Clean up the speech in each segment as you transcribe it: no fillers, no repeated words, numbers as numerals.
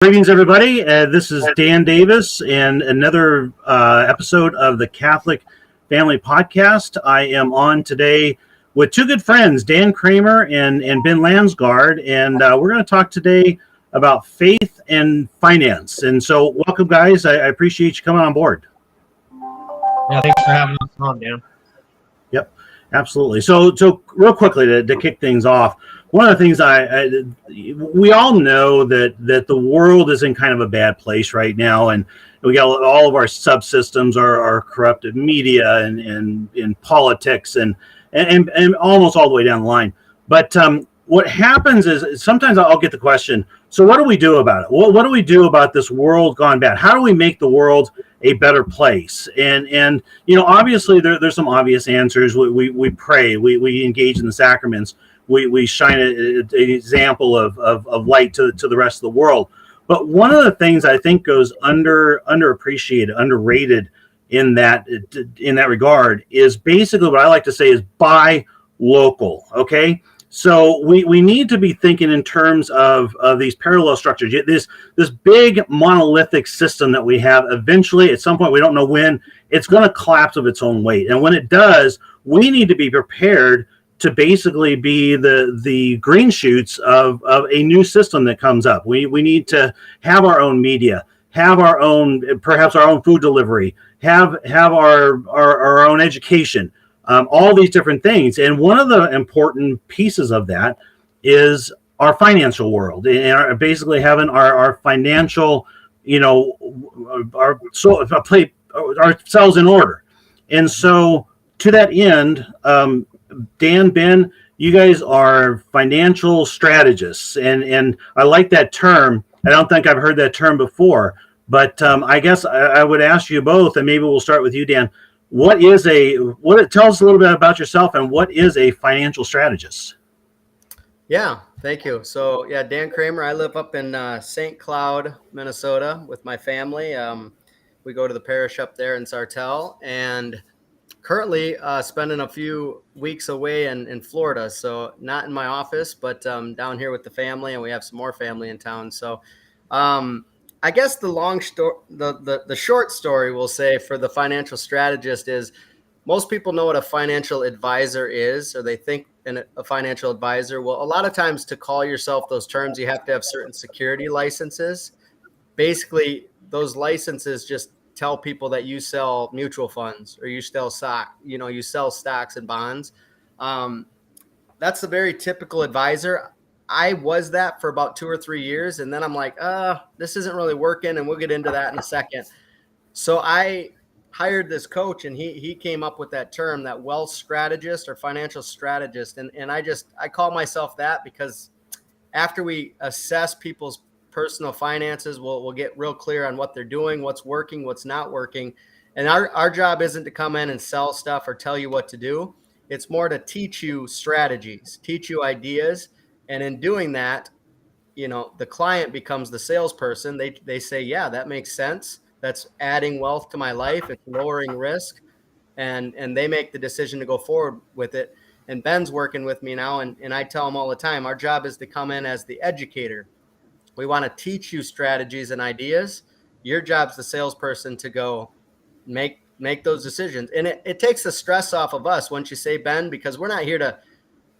Greetings, everybody. This is Dan Davis and another episode of the Catholic Family Podcast. I am on today with two good friends, Dan Kramer and Ben Landsgaard, and we're going to talk today about faith and finance. And so, welcome, guys. I appreciate you coming on board. Yeah, thanks for having us on, Dan. Yep, absolutely. So real quickly to kick things off, one of the things we all know that the world is in kind of a bad place right now, and we got all of our subsystems are corrupted media and politics and almost all the way down the line. But what happens is sometimes I'll get the question, so what do we do about it? What do we do about this world gone bad? How do we make the world a better place? And obviously there's some obvious answers. We pray, we engage in the sacraments. We shine an example of light to the rest of the world. But one of the things I think goes underappreciated, underrated in that regard is basically what I like to say is buy local. Okay, so we need to be thinking in terms of these parallel structures. This big monolithic system that we have, eventually at some point, we don't know when, it's going to collapse of its own weight. And when it does, we need to be prepared to basically be the green shoots of a new system that comes up. We need to have our own media, have our own, perhaps our own food delivery, have our own education, all these different things. And one of the important pieces of that is our financial world, and basically having our financial, ourselves in order. And so to that end, Dan, Ben, you guys are financial strategists, and I like that term. I don't think I've heard that term before, but I guess I would ask you both, and maybe we'll start with you, Dan. Tell us a little bit about yourself, and what is a financial strategist? Yeah, thank you. So, Dan Kramer. I live up in St. Cloud, Minnesota, with my family. We go to the parish up there in Sartell, and currently spending a few weeks away in Florida. So not in my office, but down here with the family, and we have some more family in town. So I guess the short story, we'll say, for the financial strategist is most people know what a financial advisor is, or they think a financial advisor. Well, a lot of times to call yourself those terms, you have to have certain security licenses. Basically, those licenses just tell people that you sell mutual funds or you sell you sell stocks and bonds. That's a very typical advisor. I was that for about 2 or 3 years, and then I'm like, this isn't really working, and we'll get into that in a second. So I hired this coach, and he came up with that term, that wealth strategist or financial strategist, and I call myself that because after we assess people's personal finances, we'll get real clear on what they're doing, what's working, what's not working. And our job isn't to come in and sell stuff or tell you what to do. It's more to teach you strategies, teach you ideas. And in doing that, the client becomes the salesperson. They say, yeah, that makes sense. That's adding wealth to my life. It's lowering risk. And they make the decision to go forward with it. And Ben's working with me now. And I tell him all the time, our job is to come in as the educator. We want to teach you strategies and ideas. Your job's the salesperson to go make those decisions. And it takes the stress off of us once you say, Ben, because we're not here to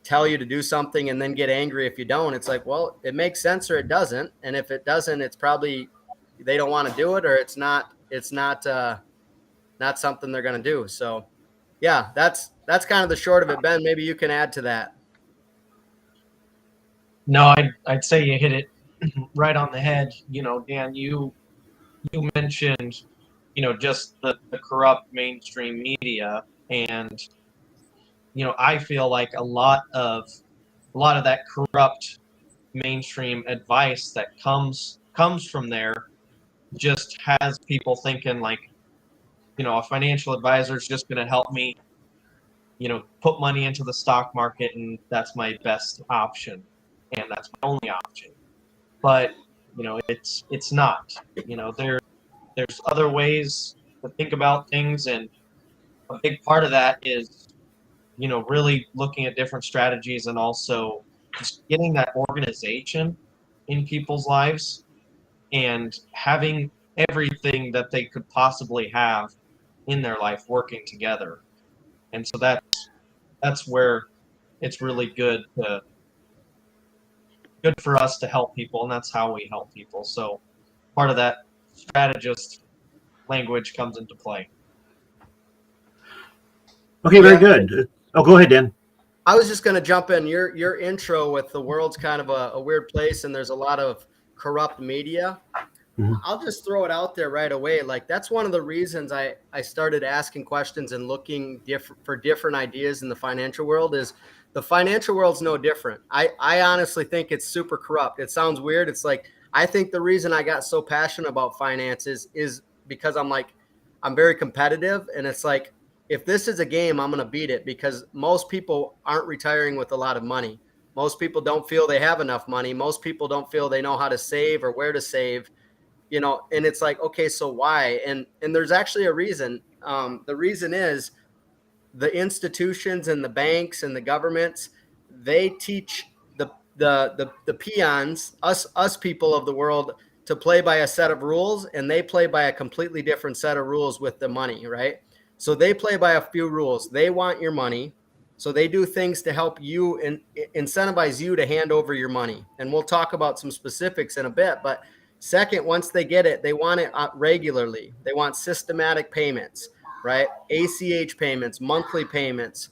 tell you to do something and then get angry if you don't. It's like, well, it makes sense or it doesn't. And if it doesn't, it's probably they don't want to do it, or it's not something they're going to do. So yeah, that's kind of the short of it. Ben, maybe you can add to that. No, I'd say you hit it right on the head. Dan, you mentioned, just the corrupt mainstream media, and I feel like a lot of that corrupt mainstream advice that comes from there just has people thinking like, a financial advisor is just going to help me, put money into the stock market, and that's my best option, and that's my only option. But it's not. There's other ways to think about things, and a big part of that is really looking at different strategies, and also just getting that organization in people's lives and having everything that they could possibly have in their life working together. And so that's where it's really good for us to help people, and that's how we help people. So part of that strategist language comes into play. Okay, very Yeah. good. Oh, go ahead, Dan. I was just going to jump in. Your intro with the world's kind of a weird place and there's a lot of corrupt media. Mhm. I'll just throw it out there right away. Like that's one of the reasons I started asking questions and looking for different ideas in the financial world. Is the financial world's no different. I honestly think it's super corrupt. It sounds weird. It's like I think the reason I got so passionate about finances is because I'm very competitive, and it's like if this is a game, I'm going to beat it because most people aren't retiring with a lot of money. Most people don't feel they have enough money. Most people don't feel they know how to save or where to save. And it's like, okay, so why? And there's actually a reason. The reason is the institutions and the banks and the governments, they teach the peons, us people of the world, to play by a set of rules, and they play by a completely different set of rules with the money, right? So they play by a few rules. They want your money. So they do things to help you and incentivize you to hand over your money. And we'll talk about some specifics in a bit, but second, once they get it, they want it regularly. They want systematic payments, right? ACH payments, monthly payments.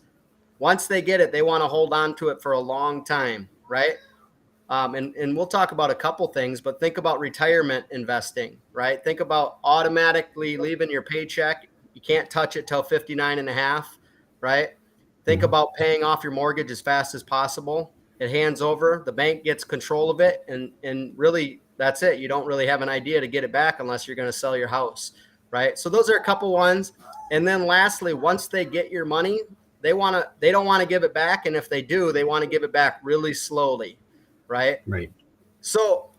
Once they get it, they want to hold on to it for a long time, right? And we'll talk about a couple things, but think about retirement investing, right? Think about automatically leaving your paycheck. You can't touch it till 59 and a half, right? Think about paying off your mortgage as fast as possible. It hands over, the bank gets control of it, and really that's it. You don't really have an idea to get it back unless you're going to sell your house, right? So those are a couple ones. And then lastly, once they get your money, they don't want to give it back, and if they do, they want to give it back really slowly, right? Right. So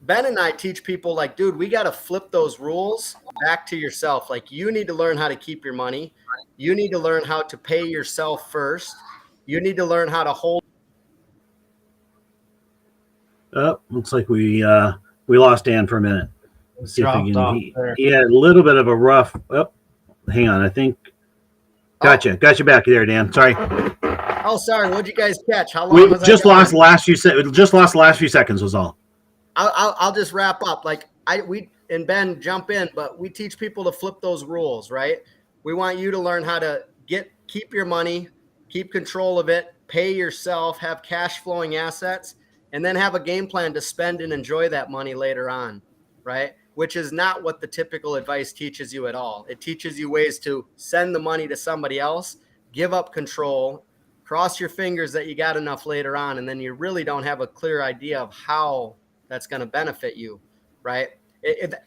Ben and I teach people like, dude, we got to flip those rules back to yourself. Like you need to learn how to keep your money. You need to learn how to pay yourself first. You need to learn how to hold. Oh, looks like we lost Dan for a minute. Let's see if we Dropped off can. there. He had a little bit of a rough. Oh, hang on. I think. Gotcha. Got you back there, Dan. Sorry. Oh, sorry. What'd you guys catch? How long We was just I lost the gone? last few just lost the last few seconds was all. I'll just wrap up. Like we and Ben jump in, but we teach people to flip those rules, right? We want you to learn how to keep your money, keep control of it, pay yourself, have cash flowing assets, and then have a game plan to spend and enjoy that money later on, right? Which is not what the typical advice teaches you at all. It teaches you ways to send the money to somebody else, give up control, cross your fingers that you got enough later on, and then you really don't have a clear idea of how that's going to benefit you, right?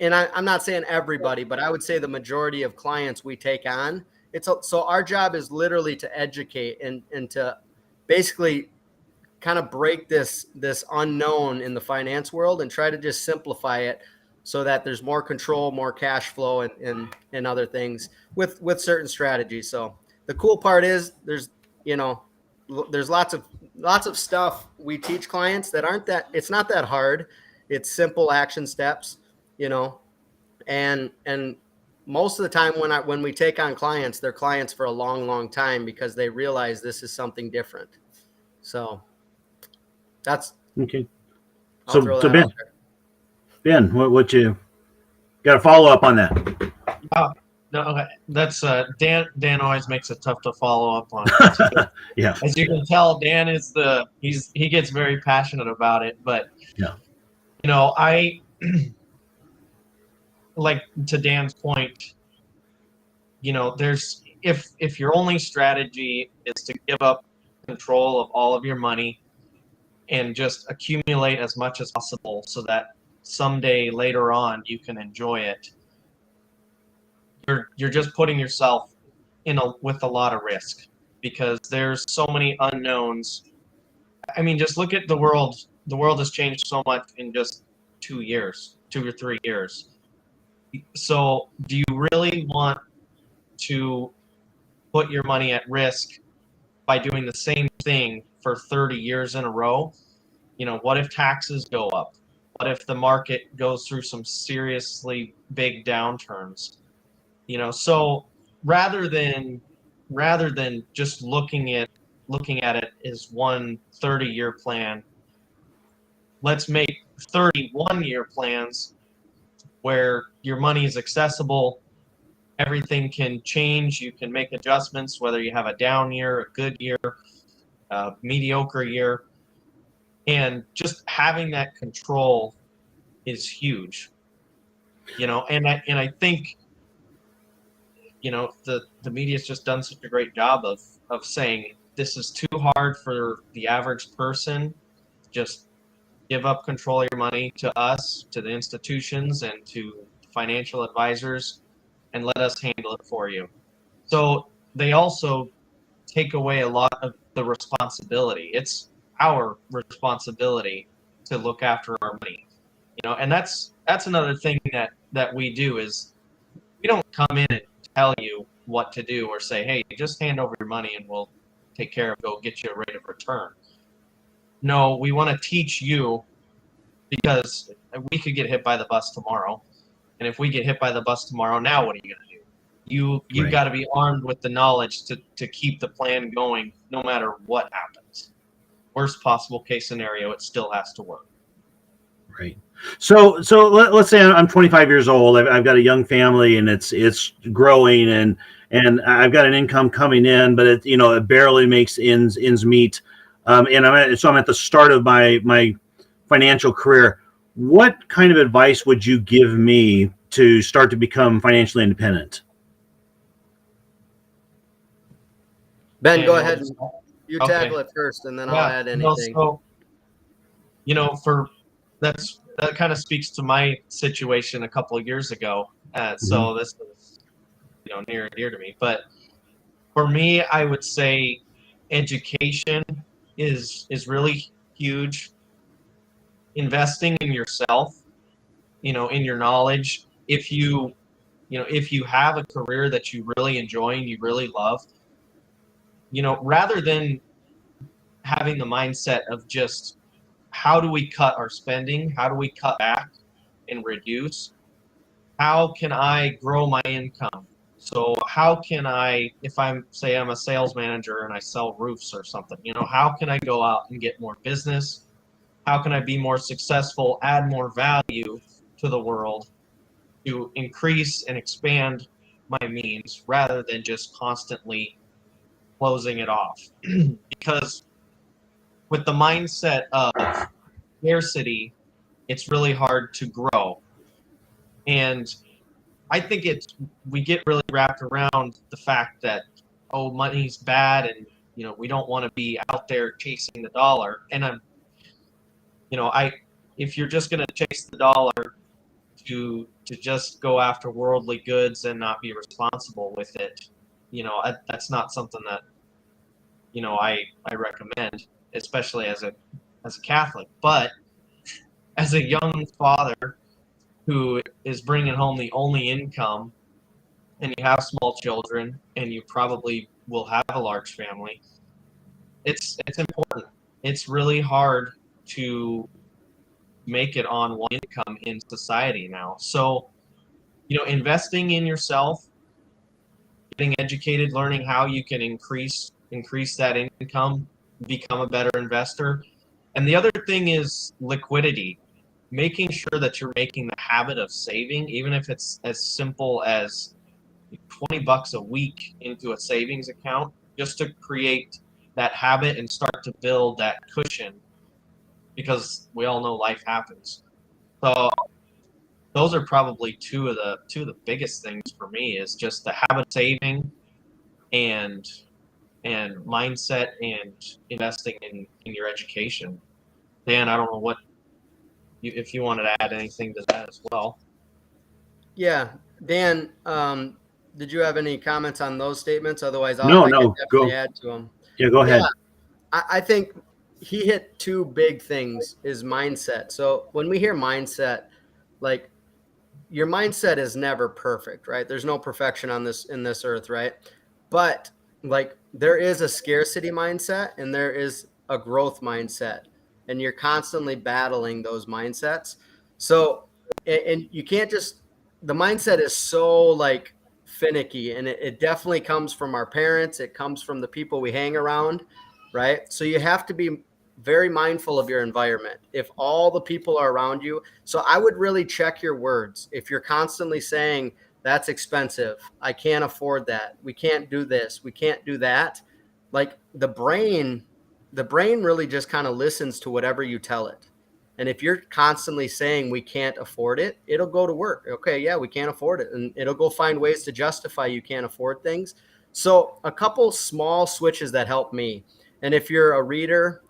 I'm not saying everybody, but I would say the majority of clients we take on, so our job is literally to educate and to basically kind of break this unknown in the finance world and try to just simplify it so that there's more control, more cash flow, and other things with certain strategies. So the cool part is there's lots of stuff we teach clients that it's not that hard. It's simple action steps, and most of the time when we take on clients, they're clients for a long, long time because they realize this is something different. So that's Okay. I'll throw So that Ben, out there. Ben, what you got to follow up on that? No, okay. That's Dan. Dan always makes it tough to follow up on. Yeah. As you can tell, Dan is he gets very passionate about it. But Yeah. I like to Dan's point. There's if your only strategy is to give up control of all of your money and just accumulate as much as possible so that someday later on you can enjoy it, you're just putting yourself with a lot of risk because there's so many unknowns. I mean, just look at the world. The world has changed so much in just 2 or 3 years. So do you really want to put your money at risk by doing the same thing for 30 years in a row? What if taxes go up? What if the market goes through some seriously big downturns? So rather than just looking at it as one 30-year plan, let's make 31-year plans where your money is accessible. Everything can change. You can make adjustments, whether you have a down year, a good year, a mediocre year. And just having that control is huge. And I think, the media's just done such a great job of saying this is too hard for the average person. Just give up control of your money to us, to the institutions, and to financial advisors, and let us handle it for you. So they also take away a lot of the responsibility. It's our responsibility to look after our money. And that's another thing that we do is we don't come in and tell you what to do or say, hey, just hand over your money and we'll take care of it, go get you a rate of return. No, we want to teach you, because we could get hit by the bus tomorrow. And if we get hit by the bus tomorrow, now what are you going to do? You've got to be armed with the knowledge to keep the plan going no matter what happens. Worst possible case scenario, it still has to work. Right. So let's say I'm 25 years old. I've got a young family, and it's growing, and I've got an income coming in, but it barely makes ends meet. And I'm at the start of my financial career. What kind of advice would you give me to start to become financially independent? Ben, go ahead. You Okay. tackle it first, and then I'll add anything. That kind of speaks to my situation a couple of years ago. So this is near and dear to me. But for me, I would say education is really huge. Investing in yourself, in your knowledge. If you have a career that you really enjoy and you really love, rather than having the mindset of just how do we cut our spending, how do we cut back and reduce, how can I grow my income? So how can I, if I'm a sales manager and I sell roofs or something, how can I go out and get more business? How can I be more successful, add more value to the world to increase and expand my means rather than just constantly closing it off? Because with the mindset of scarcity, it's really hard to grow. And I think we get really wrapped around the fact that, oh, money's bad, and we don't want to be out there chasing the dollar. And if you're just going to chase the dollar to just go after worldly goods and not be responsible with it, that's not something that I recommend, especially as a Catholic. But as a young father who is bringing home the only income, and you have small children, and you probably will have a large family, it's important. It's really hard to make it on one income in society now. So, investing in yourself, getting educated, learning how you can increase that income, become a better investor. And the other thing is liquidity. Making sure that you're making the habit of saving, even if it's as simple as $20 a week into a savings account, just to create that habit and start to build that cushion, because we all know life happens. So those are probably two of the biggest things for me, is just the habit of saving and mindset and investing in your education. Dan, I don't know if you wanted to add anything to that as well. Yeah, Dan, did you have any comments on those statements? Otherwise, I can definitely add to them. Yeah, go ahead. Yeah, I think he hit two big things, is mindset. So when we hear mindset, like, your mindset is never perfect, right? There's no perfection in this earth, right? But like, there is a scarcity mindset and there is a growth mindset. and you're constantly battling those mindsets. So, and you can't just, the mindset is so like finicky, and it definitely comes from our parents. It comes from the people we hang around, right? So you have to be very mindful of your environment. If all the people are around you, so I would really check your words. If you're constantly saying, that's expensive, I can't afford that, we can't do this, we can't do that, like the brain really just kind of listens to whatever you tell it. And if you're constantly saying we can't afford it, it'll go to work. Okay, yeah, we can't afford it. And it'll go find ways to justify you can't afford things. So a couple small switches that help me. And if you're a reader,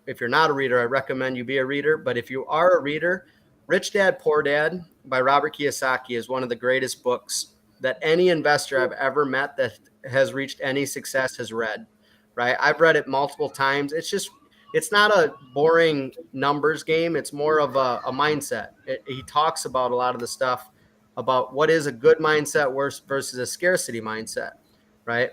if you're not a reader, I recommend you be a reader. But if you are a reader, Rich Dad, Poor Dad by Robert Kiyosaki is one of the greatest books that any investor I've ever met that has reached any success has read, right? I've read it multiple times. It's not a boring numbers game. It's more of a mindset. He talks about a lot of the stuff about what is a good mindset versus a scarcity mindset, right?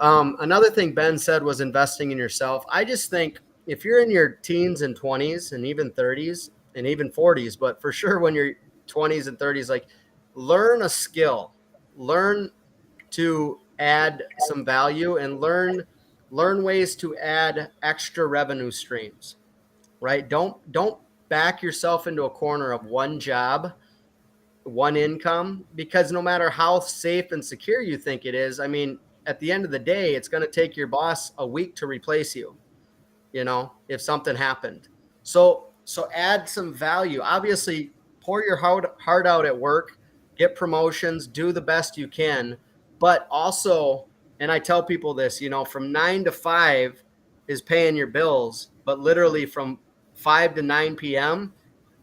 Another thing Ben said was investing in yourself. I just think if you're in your teens and 20s and even 30s and even 40s, but for sure when you're 20s and 30s, like learn a skill, learn to add some value, and learn ways to add extra revenue streams, right? Don't back yourself into a corner of one job, one income, because no matter how safe and secure you think it is, I mean, at the end of the day, it's going to take your boss a week to replace you, if something happened. So add some value. Obviously, pour your heart out at work, get promotions, do the best you can. But also, and I tell people this, from 9 to 5 is paying your bills, but literally from 5 to 9 p.m.,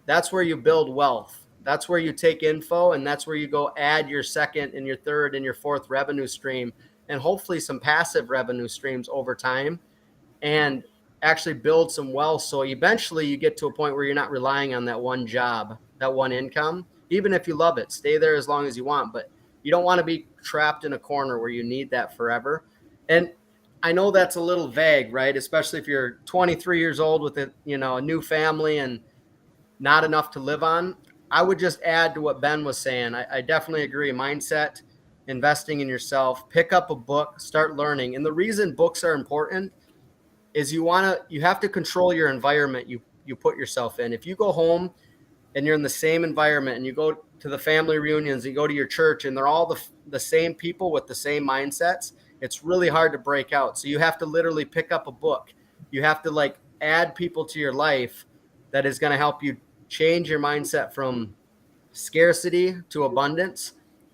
that's where you build wealth. That's where you take info, and that's where you go add your second and your third and your fourth revenue stream, and hopefully some passive revenue streams over time, and actually build some wealth. So eventually you get to a point where you're not relying on that one job, that one income. Even if you love it, stay there as long as you want, but you don't want to be trapped in a corner where you need that forever. And I know that's a little vague, right? Especially if you're 23 years old with a new family and not enough to live on. I would just add to what Ben was saying. I definitely agree. Mindset, investing in yourself, pick up a book, start learning. And the reason books are important is you have to control your environment you put yourself in. If you go home and you're in the same environment, and you go to the family reunions, you go to your church, and they're all the same people with the same mindsets, it's really hard to break out. So you have to literally pick up a book. You have to add people to your life that is going to help you change your mindset from scarcity to abundance.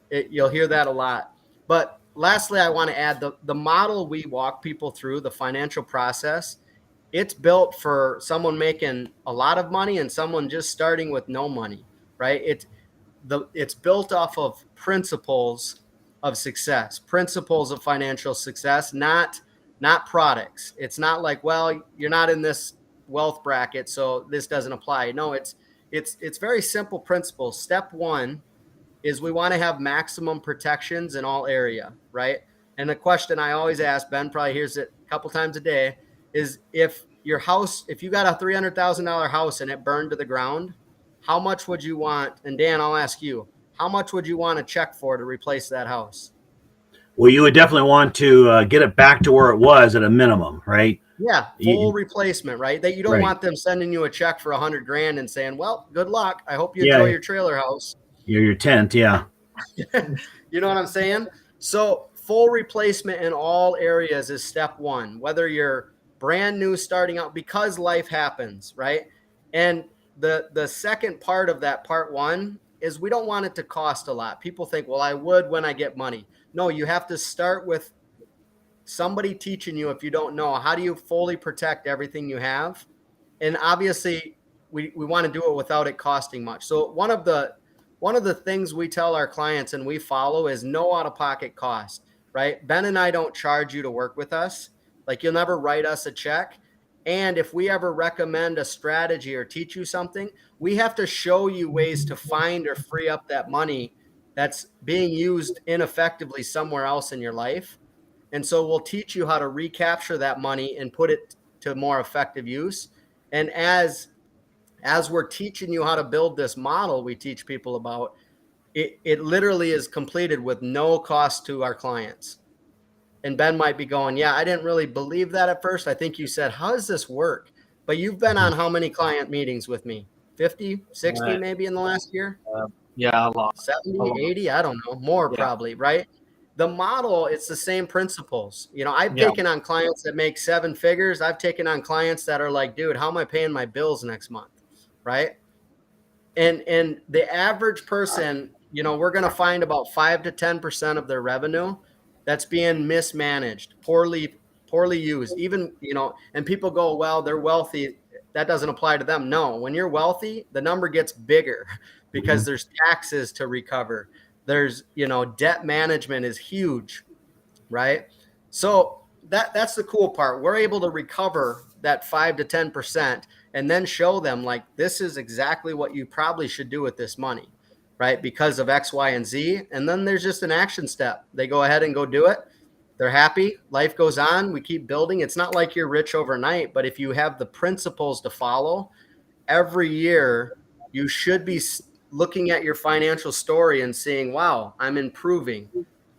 You'll hear that a lot. But lastly, I want to add the model we walk people through, the financial process. It's built for someone making a lot of money and someone just starting with no money, right? It's built off of principles of success, principles of financial success, not products. It's not like, well, you're not in this wealth bracket, so this doesn't apply. No, it's very simple principles. Step one is we want to have maximum protections in all area, right? And the question I always ask, Ben probably hears it a couple times a day, is if you got a $300,000 house and it burned to the ground, how much would you want? And Dan, I'll ask you, how much would you want a check for to replace that house? Well, you would definitely want to get it back to where it was at a minimum, right? Yeah, full replacement, right? That you don't Right. want them sending you a check for $100,000 and saying, "Well, good luck. I hope you enjoy your trailer house." Your tent, yeah. You know what I'm saying? So full replacement in all areas is step one, whether you're brand new starting out, because life happens, right? And the second part of that part one is we don't want it to cost a lot. People think, well, I would when I get money. No, you have to start with somebody teaching you. If you don't know, how do you fully protect everything you have? And obviously we want to do it without it costing much. So one of the things we tell our clients and we follow is no out-of-pocket cost, right? Ben and I don't charge you to work with us. Like, you'll never write us a check. And if we ever recommend a strategy or teach you something, we have to show you ways to find or free up that money that's being used ineffectively somewhere else in your life. And so we'll teach you how to recapture that money and put it to more effective use. And as we're teaching you how to build this model we teach people about, it literally is completed with no cost to our clients. And Ben might be going, yeah, I didn't really believe that at first. I think you said, how does this work? But you've been on how many client meetings with me? 50, 60 maybe in the last year? Yeah, a lot. 70, 80, I don't know, more probably, right? The model, it's the same principles. I've taken on clients that make 7 figures. I've taken on clients that are like, dude, how am I paying my bills next month? Right. And the average person, we're going to find about 5 to 10% of their revenue that's being mismanaged, poorly used. Even, and people go, well, they're wealthy, that doesn't apply to them. No, when you're wealthy, the number gets bigger because there's taxes to recover. There's, debt management is huge, right? So that's the cool part. We're able to recover that 5 to 10% and then show them, like, this is exactly what you probably should do with this money, right? Because of X, Y, and Z. And then there's just an action step. They go ahead and go do it. They're happy. Life goes on. We keep building. It's not like you're rich overnight, but if you have the principles to follow, every year you should be looking at your financial story and seeing, wow, I'm improving.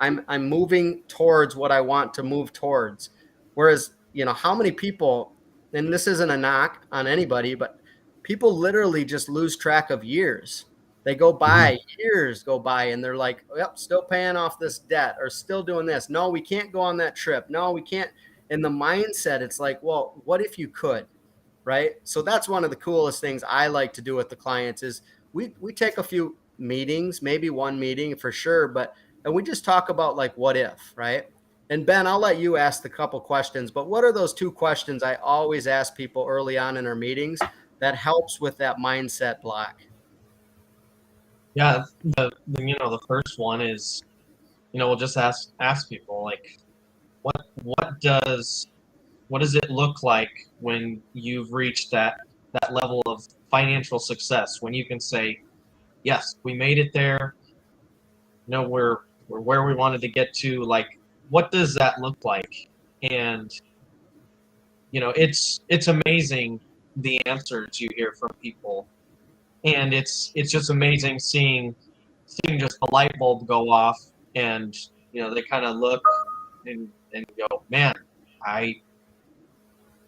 I'm moving towards what I want to move towards. Whereas, how many people, and this isn't a knock on anybody, but people literally just lose track of years. They go by, years go by, and they're like, yep, still paying off this debt or still doing this. No, we can't go on that trip. No, we can't. In the mindset, it's like, well, what if you could? Right? So that's one of the coolest things I like to do with the clients is we take a few meetings, maybe one meeting for sure, and we just talk about, like, what if, right? And Ben, I'll let you ask the couple questions, but what are those 2 questions I always ask people early on in our meetings that helps with that mindset block? Yeah, the first one is, we'll just ask people, like, what does it look like when you've reached that level of financial success, when you can say, yes, we made it there, we're where we wanted to get to, like, what does that look like? And it's amazing the answers you hear from people, and it's just amazing seeing just the light bulb go off, and they kind of look and go, man, I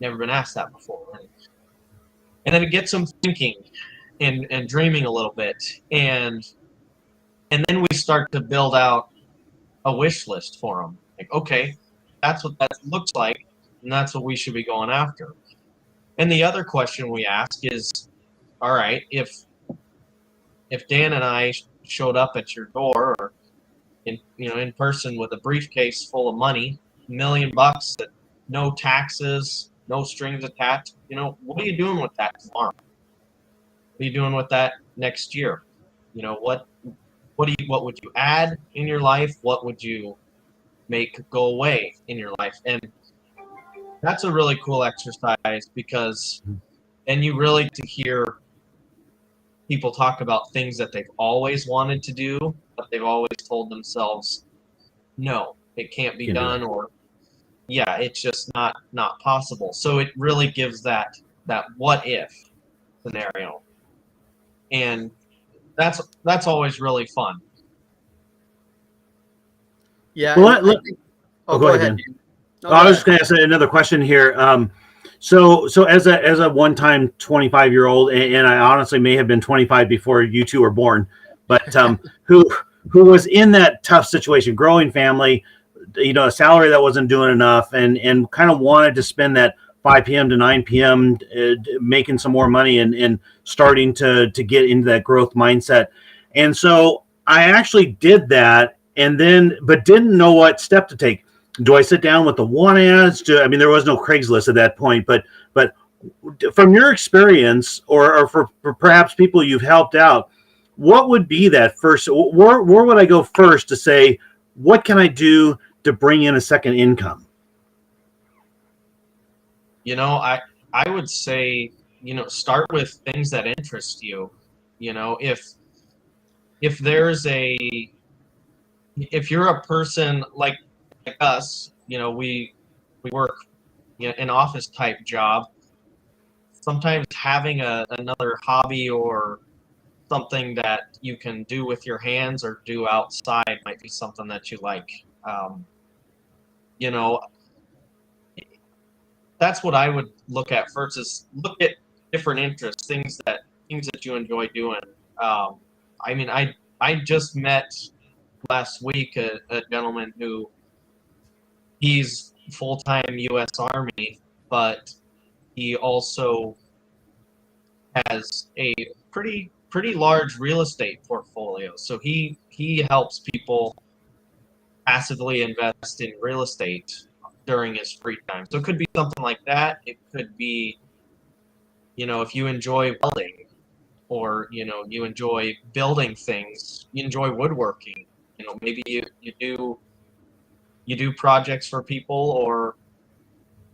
never been asked that before. And then it gets them thinking and dreaming a little bit, and then we start to build out a wish list for them. Like, okay, that's what that looks like, and that's what we should be going after. And the other question we ask is, all right, if Dan and I showed up at your door, or in person with a briefcase full of money, $1 million, that no taxes, no strings attached, what are you doing with that tomorrow? What are you doing with that next year? What would you add in your life? What would you make go away in your life? And that's a really cool exercise, because then you really to hear people talk about things that they've always wanted to do, but they've always told themselves, no, it can't be done, or yeah, it's just not possible. So it really gives that what if scenario, and that's always really fun. Yeah. Well, go ahead. No, I was just going to ask another question here. So as a one-time 25-year-old, and I honestly may have been 25 before you two were born, but who was in that tough situation, growing family, a salary that wasn't doing enough, and kind of wanted to spend that 5 p.m. to 9 p.m. Making some more money and starting to get into that growth mindset. And so I actually did that, but didn't know what step to take. Do I sit down with the want ads? There was no Craigslist at that point, but from your experience, or for perhaps people you've helped out, what would be that first? Where would I go first to say, what can I do to bring in a second income? I would say, start with things that interest you. If you're a person like us, we work an office type job sometimes having another hobby or something that you can do with your hands or do outside might be something that you like. You know, that's what I would look at first, is look at different interests, things that you enjoy doing. I mean, I just met last week a gentleman who, he's full-time U.S. Army, but he also has a pretty large real estate portfolio. So he helps people passively invest in real estate during his free time. So it could be something like that. It could be, if you enjoy welding, or you enjoy building things, you enjoy woodworking, maybe you do projects for people, or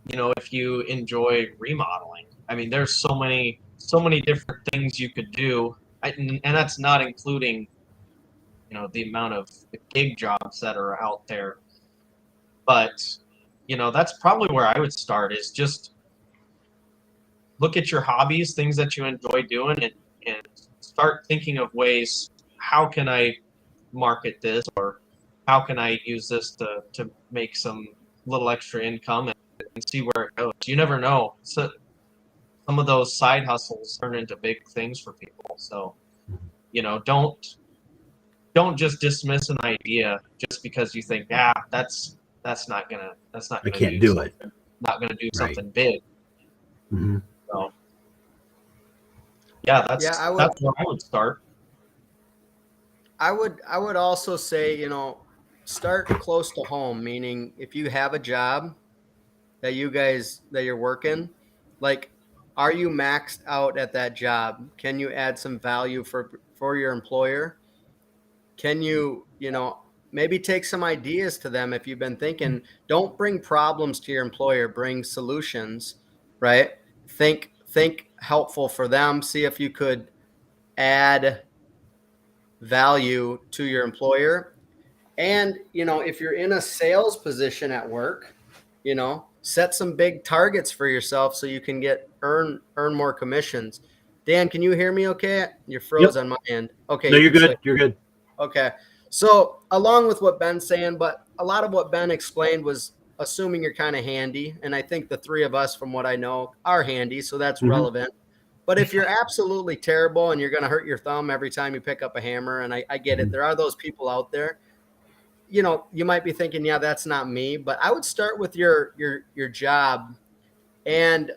if you enjoy remodeling. I mean, there's so many different things you could do, and that's not including the amount of the gig jobs that are out there. But that's probably where I would start, is just look at your hobbies, things that you enjoy doing, and start thinking of ways, how can I market this, or how can I use this to make some little extra income, and see where it goes. You never know. So some of those side hustles turn into big things for people. So, don't just dismiss an idea just because you think, that's not gonna I can't do it. Not gonna do Right. something big. Mm-hmm. So, that's where I would start. I would also say, start close to home, meaning if you have a job that you're working, like, are you maxed out at that job? Can you add some value for your employer? Can you, maybe take some ideas to them if you've been thinking? Don't bring problems to your employer, bring solutions, right? Think helpful for them. See if you could add value to your employer. And, if you're in a sales position at work, set some big targets for yourself so you can earn more commissions. Dan, can you hear me okay? You're froze on my end. Okay. No, you're good. You're good. Okay. So along with what Ben's saying, but a lot of what Ben explained was assuming you're kind of handy. And I think the three of us, from what I know, are handy. So that's relevant. But if you're absolutely terrible and you're going to hurt your thumb every time you pick up a hammer, and I get it, there are those people out there, you might be thinking, yeah, that's not me. But I would start with your job. And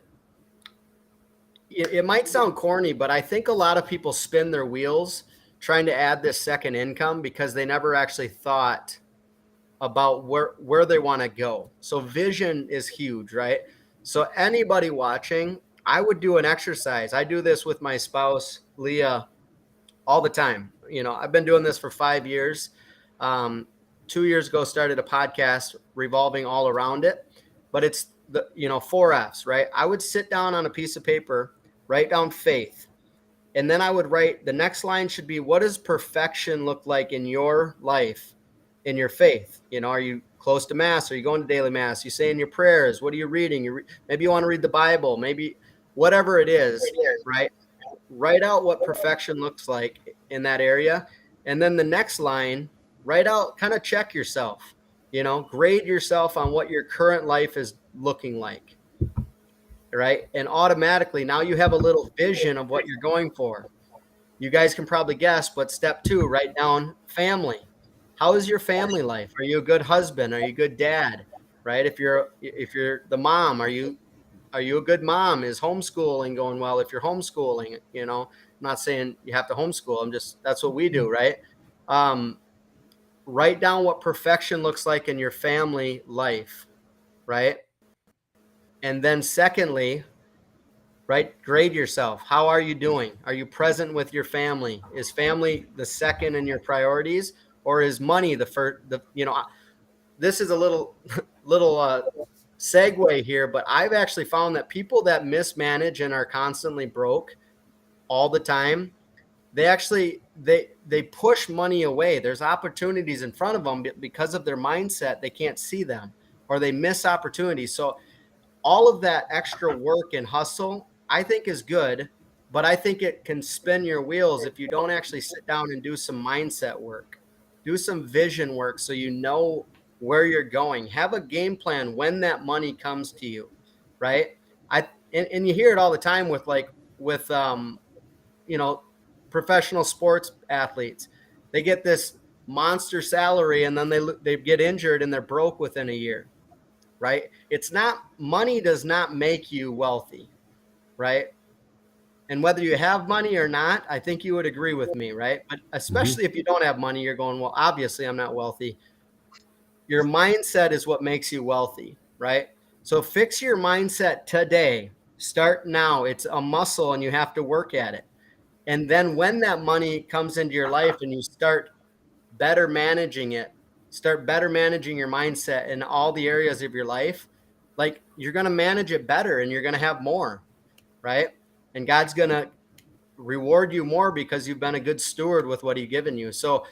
it might sound corny, but I think a lot of people spin their wheels trying to add this second income because they never actually thought about where they want to go. So vision is huge, right? So anybody watching, I would do an exercise. I do this with my spouse, Leah, all the time. I've been doing this for 5 years. 2 years ago, started a podcast revolving all around it, but it's the 4 F's, right? I would sit down on a piece of paper, write down faith. And then I would write, the next line should be, what does perfection look like in your life, in your faith? Are you close to mass? Are you going to daily mass? You say in your prayers, what are you reading? Maybe you want to read the Bible, maybe whatever it is, right? Write out what perfection looks like in that area. And then the next line, write out, kind of check yourself, grade yourself on what your current life is looking like. Right. And automatically now you have a little vision of what you're going for. You guys can probably guess, but step 2, write down family. How is your family life? Are you a good husband? Are you a good dad? Right. If you're the mom, are you a good mom? Is homeschooling going well? If you're homeschooling, I'm not saying you have to homeschool. That's what we do. Right. Write down what perfection looks like in your family life. Right. And then secondly, right, grade yourself. How are you doing? Are you present with your family? Is family the second in your priorities, or is money the first? This is a little segue here, but I've actually found that people that mismanage and are constantly broke all the time, they push money away. There's opportunities in front of them, but because of their mindset, they can't see them, or they miss opportunities. So all of that extra work and hustle, I think is good, but I think it can spin your wheels if you don't actually sit down and do some mindset work, do some vision work so you know where you're going. Have a game plan when that money comes to you, right? And you hear it all the time with you know, professional sports athletes. They get this monster salary and then they get injured and they're broke within a year, right? It's not, money does not make you wealthy, right? And whether you have money or not, I think you would agree with me, right? But especially if you don't have money, you're going, well, obviously I'm not wealthy. Your mindset is what makes you wealthy, right? So fix your mindset today. Start now. It's a muscle and you have to work at it. And then when that money comes into your life and you start better managing it, start better managing your mindset in all the areas of your life, like you're going to manage it better and you're going to have more, right? And God's going to reward you more because you've been a good steward with what he's given you. So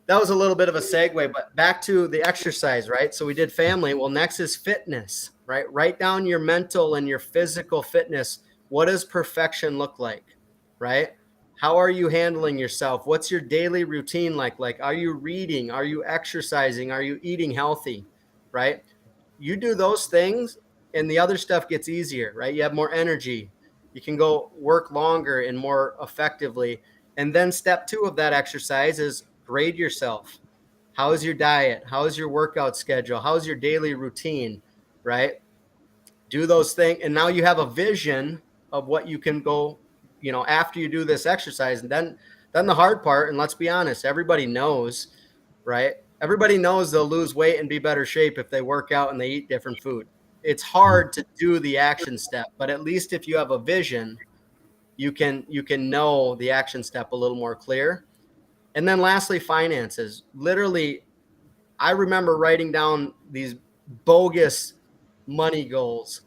that was a little bit of a segue, but back to the exercise, right? So we did family. Well, next is fitness, right? Write down your mental and your physical fitness. What does perfection look like, right? How are you handling yourself? What's your daily routine like? Like, are you reading? Are you exercising? Are you eating healthy, right? You do those things and the other stuff gets easier, right? You have more energy. You can go work longer and more effectively. And then step 2 of that exercise is grade yourself. How is your diet? How is your workout schedule? How is your daily routine, right? Do those things. And now you have a vision of what you can go, you know, after you do this exercise. And then the hard part, and let's be honest, everybody knows, right? Everybody knows they'll lose weight and be better shape if they work out and they eat different food. It's hard to do the action step, but at least if you have a vision, you can know the action step a little more clear. And then lastly, finances. Literally, I remember writing down these bogus money goals,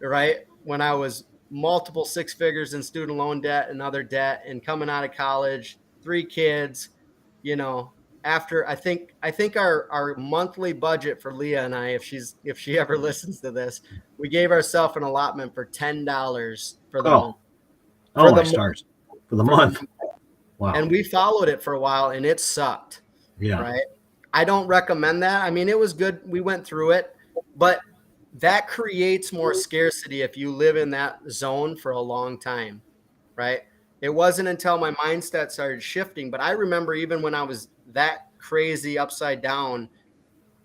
right? When I was multiple 6 figures in student loan debt and other debt and coming out of college, 3 kids, you know, after I think our monthly budget for Leah and I, if she ever listens to this, we gave ourselves an allotment for $10 for the month. Oh, my stars. For the month. Wow. And we followed it for a while and it sucked. Yeah. Right. I don't recommend that. I mean, it was good. We went through it, but that creates more scarcity if you live in that zone for a long time. Right. It wasn't until my mindset started shifting, but I remember even when I was that crazy upside down,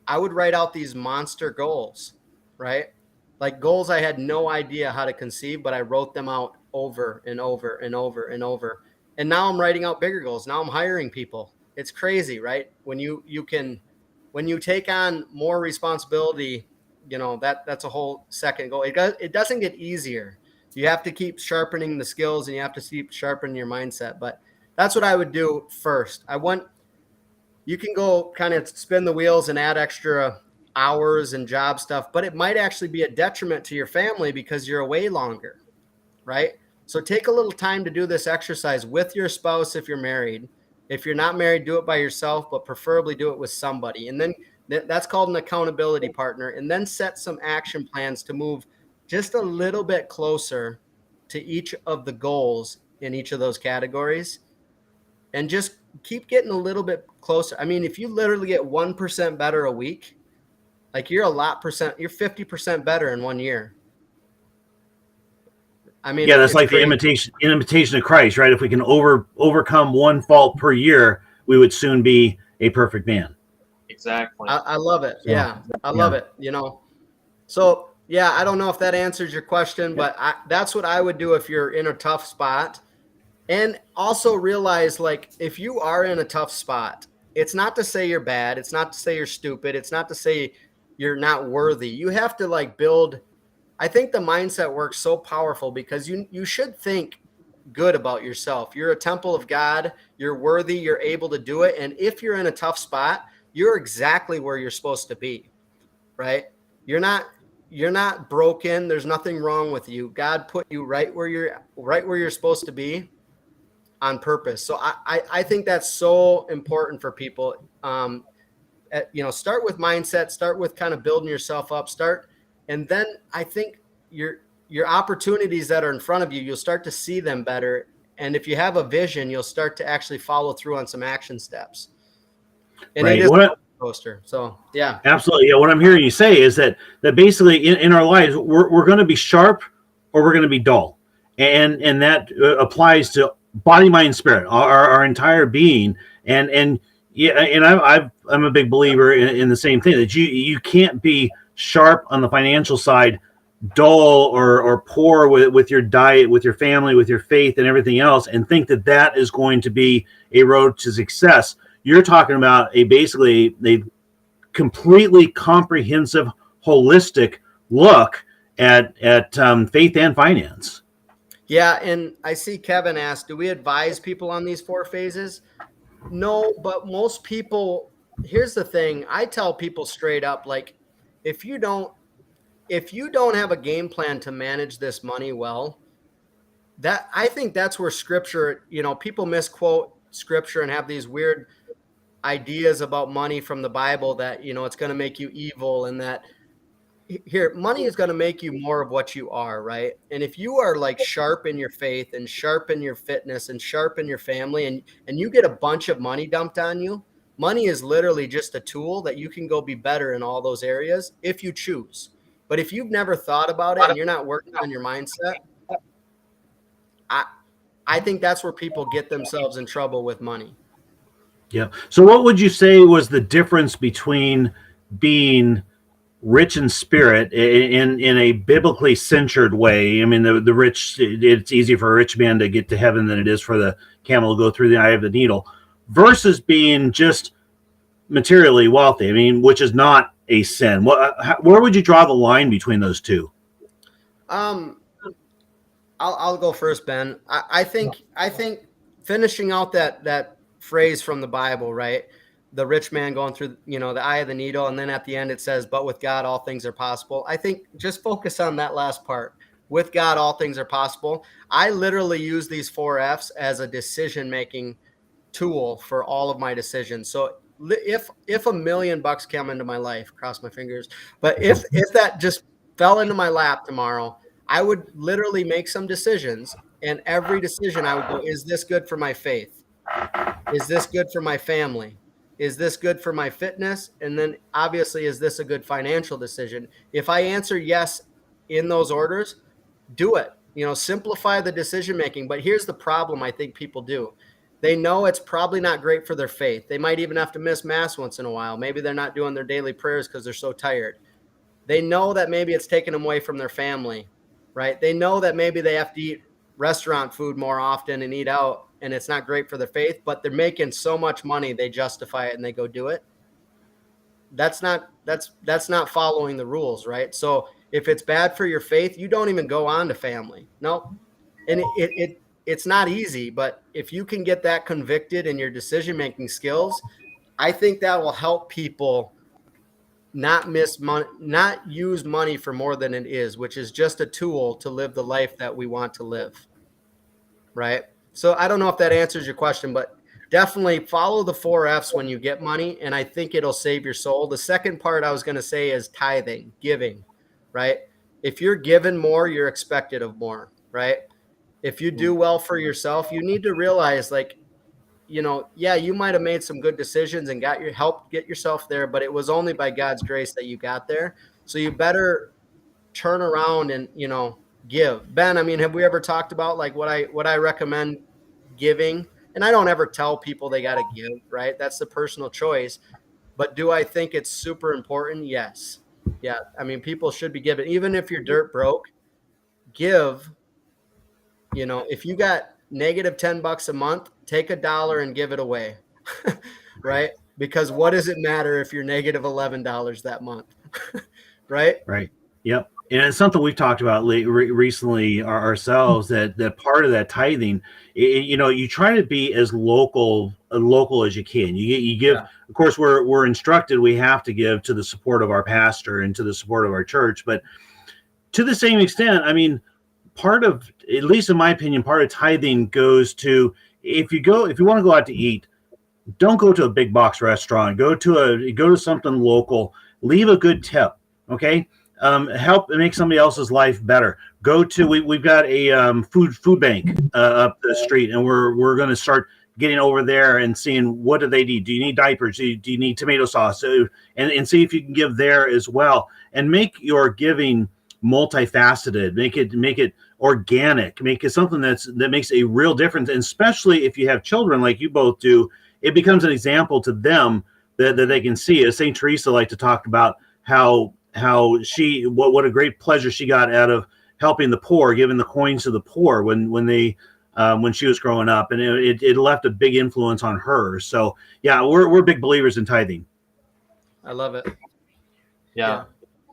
I would write out these monster goals, right? Like goals I had no idea how to conceive, but I wrote them out over and over and over and over. And now I'm writing out bigger goals. Now I'm hiring people. It's crazy, right? When you take on more responsibility, you know, that's a whole second goal. It doesn't get easier. You have to keep sharpening the skills and you have to keep sharpening your mindset. But that's what I would do first. You can go kind of spin the wheels and add extra hours and job stuff, but it might actually be a detriment to your family because you're away longer, right? So take a little time to do this exercise with your spouse if you're married. If you're not married, do it by yourself, but preferably do it with somebody. And then that's called an accountability partner. And then set some action plans to move just a little bit closer to each of the goals in each of those categories. And just keep getting a little bit closer. I mean, if you literally get 1% better a week, like you're 50% better in 1 year. I mean, yeah, that's like crazy. The imitation of Christ, right? If we can overcome one fault per year, we would soon be a perfect man. Exactly. I love it. So, yeah, I love it. You know, so yeah, I don't know if that answers your question, but that's what I would do if you're in a tough spot. And also realize, like, if you are in a tough spot, it's not to say you're bad. It's not to say you're stupid. It's not to say you're not worthy. You have to like build. I think the mindset works so powerful because you should think good about yourself. You're a temple of God. You're worthy. You're able to do it. And if you're in a tough spot, you're exactly where you're supposed to be, right? You're not broken. There's nothing wrong with you. God put you right where you're supposed to be on purpose. So I think that's so important for people. Start with mindset, start with kind of building yourself up, and then I think your opportunities that are in front of you, you'll start to see them better. And if you have a vision, you'll start to actually follow through on some action steps. And Right. it is a roller coaster. So yeah. Absolutely. Yeah. What I'm hearing you say is that basically in our lives, we're going to be sharp or we're going to be dull. And that applies to body, mind, spirit, our entire being. And yeah, and I'm a big believer in the same thing, that you can't be sharp on the financial side, dull or poor with your diet, with your family, with your faith and everything else, and think that is going to be a road to success. You're talking about basically a completely comprehensive, holistic look at faith and finance. Yeah, and I see Kevin asked, do we advise people on these 4 phases? No, but most people, here's the thing. I tell people straight up, like, if you don't have a game plan to manage this money well, that I think that's where scripture, people misquote scripture and have these weird ideas about money from the Bible that, it's going to make you evil, and that here, money is going to make you more of what you are, right? And if you are like sharp in your faith and sharp in your fitness and sharp in your family, and you get a bunch of money dumped on you, money is literally just a tool that you can go be better in all those areas if you choose. But if you've never thought about it and you're not working on your mindset, I think that's where people get themselves in trouble with money. Yeah. So what would you say was the difference between being rich in spirit in a biblically censured way? I mean, the rich, it's easier for a rich man to get to heaven than it is for the camel to go through the eye of the needle, versus being just materially wealthy. I mean, which is not a sin. Where would you draw the line between those two? I'll go first, Ben. I think finishing out that phrase from the Bible, right? The rich man going through, the eye of the needle, and then at the end it says, "But with God, all things are possible." I think just focus on that last part. With God, all things are possible. I literally use these 4 F's as a decision-making tool for all of my decisions. So if $1 million came into my life, cross my fingers, but if that just fell into my lap tomorrow, I would literally make some decisions, and every decision I would go, is this good for my faith? Is this good for my family? Is this good for my fitness? And then obviously, is this a good financial decision? If I answer yes in those orders, do it. Simplify the decision making. But here's the problem I think people do. They know it's probably not great for their faith. They might even have to miss mass once in a while. Maybe they're not doing their daily prayers because they're so tired. They know that maybe it's taking them away from their family, right? They know that maybe they have to eat restaurant food more often and eat out, and it's not great for their faith, but they're making so much money, they justify it and they go do it. That's not following the rules, right? So if it's bad for your faith, you don't even go on to family. No. And it's not easy, but if you can get that convicted in your decision-making skills, I think that will help people not miss money, not use money for more than it is, which is just a tool to live the life that we want to live. Right? So I don't know if that answers your question, but definitely follow the 4 F's when you get money, and I think it'll save your soul. The second part I was going to say is tithing, giving, right? If you're given more, you're expected of more, right? If you do well for yourself, you need to realize, like, yeah, you might have made some good decisions and helped get yourself there, but it was only by God's grace that you got there. So you better turn around and, give. Ben, I mean, have we ever talked about like what I recommend giving? And I don't ever tell people they got to give, right? That's the personal choice. But do I think it's super important? Yes. Yeah. I mean, people should be giving, even if you're dirt broke, give. If you got negative $10 a month, take $1 and give it away, right? Because what does it matter if you're negative $11 that month, right? Right. Yep. And it's something we've talked about recently ourselves, that part of that tithing, you try to be as local as you can. You give, yeah. Of course, we're instructed we have to give to the support of our pastor and to the support of our church, but to the same extent, I mean, part of, at least in my opinion, part of tithing goes to, if you want to go out to eat, don't go to a big box restaurant. Go to something local. Leave a good tip. Okay. Help make somebody else's life better. we've got a food bank up the street, and we're going to start getting over there and seeing what do they need. Do you need diapers? Do you need tomato sauce? And see if you can give there as well, and make your giving multifaceted. Make it organic. Make it something that makes a real difference. And especially if you have children like you both do, it becomes an example to them that they can see. As St. Teresa liked to talk about how she what a great pleasure she got out of helping the poor, giving the coins to the poor when she was growing up, and it left a big influence on her. So yeah, we're big believers in tithing. I love it. Yeah.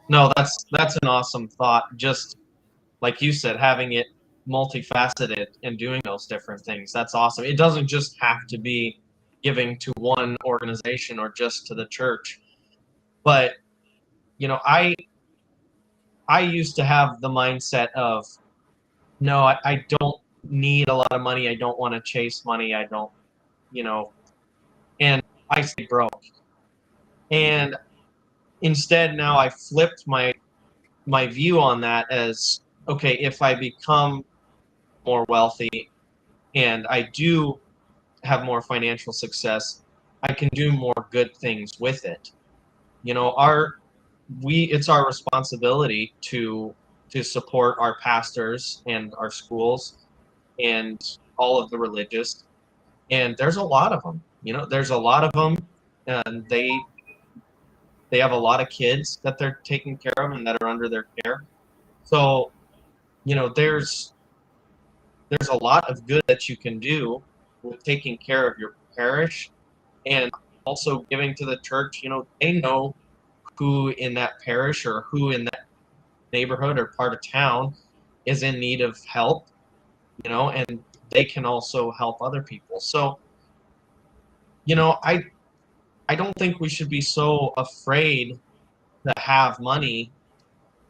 No, that's an awesome thought. Just like you said, having it multifaceted and doing those different things. That's awesome. It doesn't just have to be giving to one organization or just to the church. But I used to have the mindset of, no, I don't need a lot of money. I don't want to chase money. I don't, and I stay broke. And instead, now I flipped my view on that as, okay, if I become more wealthy and I do have more financial success, I can do more good things with it. It's our responsibility to support our pastors and our schools and all of the religious. And there's a lot of them. There's a lot of them, and they have a lot of kids that they're taking care of and that are under their care. So, there's a lot of good that you can do with taking care of your parish and also giving to the church. They know who in that parish or who in that neighborhood or part of town is in need of help, and they can also help other people. So, I don't think we should be so afraid to have money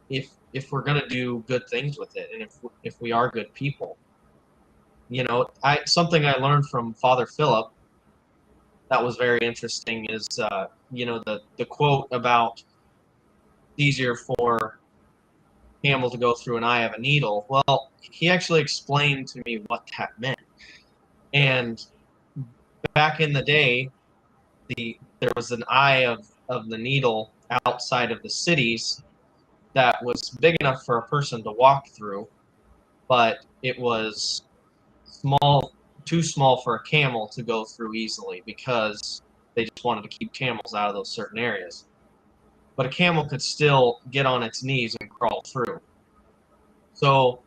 if we're going to do good things with it, and if we are good people. Something I learned from Father Philip that was very interesting is the quote about easier for camel to go through an eye of a needle. Well, he actually explained to me what that meant. And back in the day, there was an eye of the needle outside of the cities that was big enough for a person to walk through, but it was too small for a camel to go through easily, because they just wanted to keep camels out of those certain areas. But a camel could still get on its knees and crawl through. So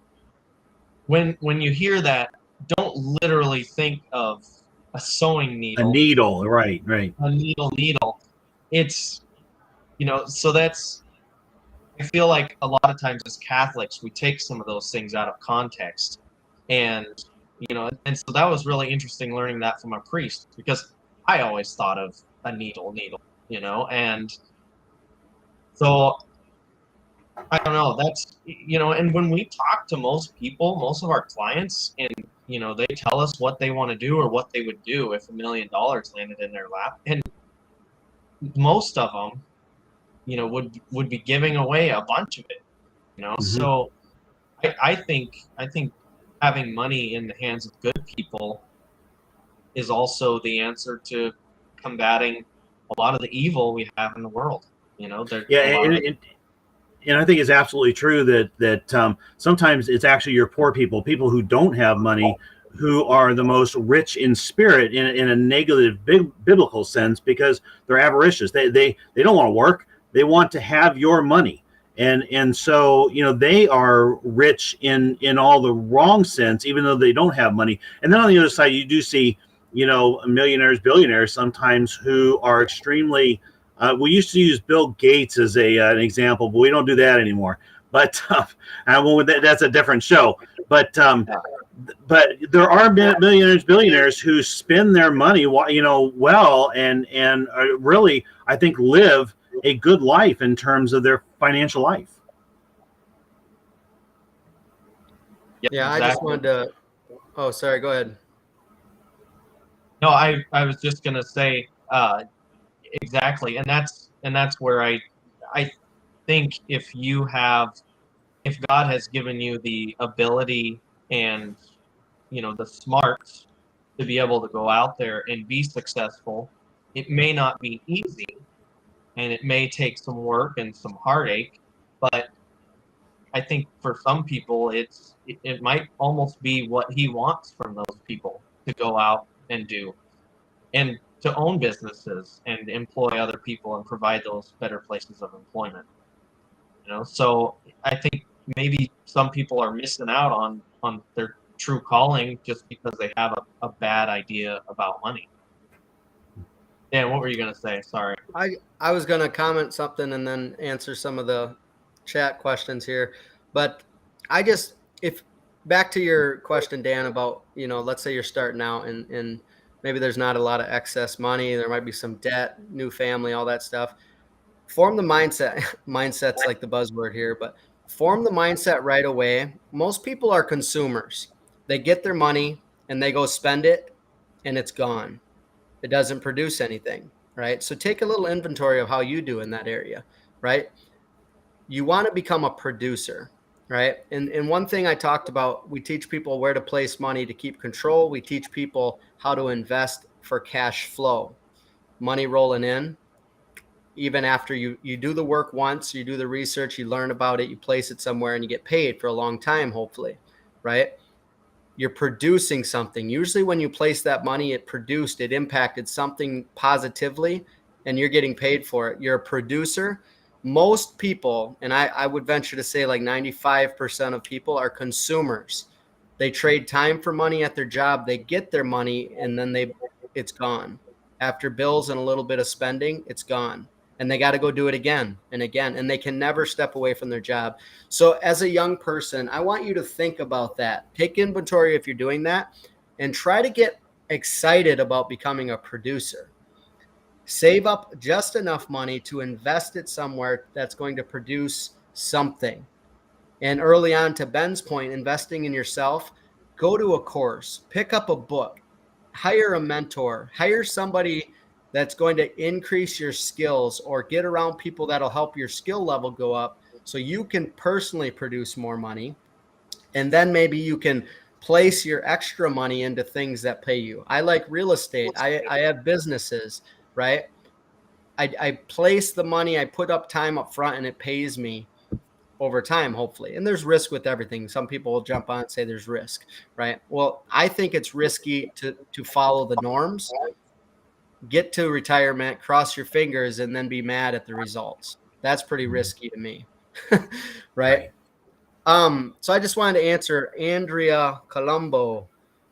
when you hear that, don't literally think of a sewing needle. A needle, right. A needle. It's, so that's, I feel like a lot of times as Catholics, we take some of those things out of context. And, and so that was really interesting learning that from a priest, because I always thought of a needle, and so I don't know, that's, and when we talk to most people, most of our clients, and, they tell us what they want to do or what they would do if $1 million landed in their lap. And most of them, would be giving away a bunch of it, Mm-hmm. So I think having money in the hands of good people is also the answer to combating a lot of the evil we have in the world. And I think it's absolutely true that sometimes it's actually your poor people who don't have money, who are the most rich in spirit in a negative biblical sense, because they're avaricious. They don't want to work. They want to have your money. And so, they are rich in all the wrong sense, even though they don't have money. And then on the other side, you do see, millionaires, billionaires sometimes who are extremely, we used to use Bill Gates as an example, but we don't do that anymore. But that's a different show. But there are millionaires, billionaires who spend their money, well, and really, I think, live a good life in terms of their financial life. Yeah, exactly. I just wanted to. Oh, sorry. Go ahead. No, I was just gonna say exactly, and that's where I think if you have if God has given you the ability and, the smarts to be able to go out there and be successful, it may not be easy and it may take some work and some heartache, but I think for some people it might almost be what he wants from those people to go out and do, and to own businesses and employ other people and provide those better places of employment. So I think maybe some people are missing out on their true calling just because they have a bad idea about money. Dan, what were you gonna say? Sorry. I was going to comment something and then answer some of the chat questions here, but if back to your question, Dan, about, let's say you're starting out and maybe there's not a lot of excess money. There might be some debt, new family, all that stuff. Form the mindset's like the buzzword here, but form the mindset right away. Most people are consumers. They get their money and they go spend it and it's gone. It doesn't produce anything, right? So take a little inventory of how you do in that area, right? You want to become a producer, right? And one thing I talked about, we teach people where to place money to keep control. We teach people how to invest for cash flow, money rolling in. Even after you do the work once, you do the research, you learn about it, you place it somewhere and you get paid for a long time, hopefully, right? You're producing something. Usually when you place that money, it impacted something positively and you're getting paid for it. You're a producer. Most people, and I would venture to say like 95% of people, are consumers. They trade time for money at their job. They get their money and then it's gone. After bills and a little bit of spending, it's gone. And they got to go do it again and again. And they can never step away from their job. So as a young person, I want you to think about that. Take inventory if you're doing that and try to get excited about becoming a producer. Save up just enough money to invest it somewhere that's going to produce something. And early on, to Ben's point, investing in yourself, go to a course, pick up a book, hire a mentor, hire somebody that's going to increase your skills, or get around people that'll help your skill level go up so you can personally produce more money. And then maybe you can place your extra money into things that pay you. I like real estate. I have businesses, right? I place the money, I put up time up front, and it pays me over time, hopefully. And there's risk with everything. Some people will jump on and say there's risk, right? Well, I think it's risky to follow the norms. Get to retirement, cross your fingers, and then be mad at the results. That's pretty risky to me. Right? So I just wanted to answer. Andrea Colombo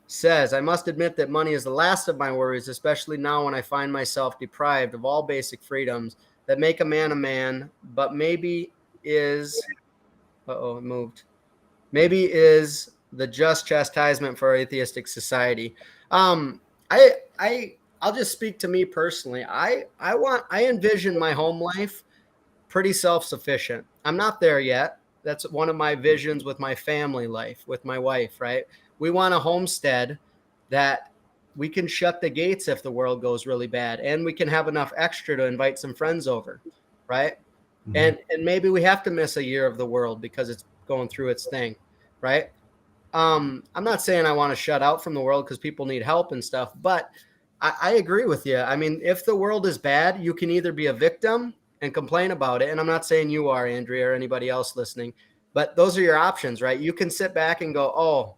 says, I must admit that money is the last of my worries, especially now when I find myself deprived of all basic freedoms that make a man, but maybe is the just chastisement for our atheistic society. I'll just speak to me personally. I envision my home life pretty self-sufficient. I'm not there yet. That's one of my visions with my family life, with my wife, right? We want a homestead that we can shut the gates if the world goes really bad, and we can have enough extra to invite some friends over, right? Mm-hmm. And maybe we have to miss a year of the world because it's going through its thing, right? I'm not saying I want to shut out from the world because people need help and stuff, but I agree with you. I mean, if the world is bad, you can either be a victim and complain about it. And I'm not saying you are, Andrea, or anybody else listening, but those are your options, right? You can sit back and go, oh,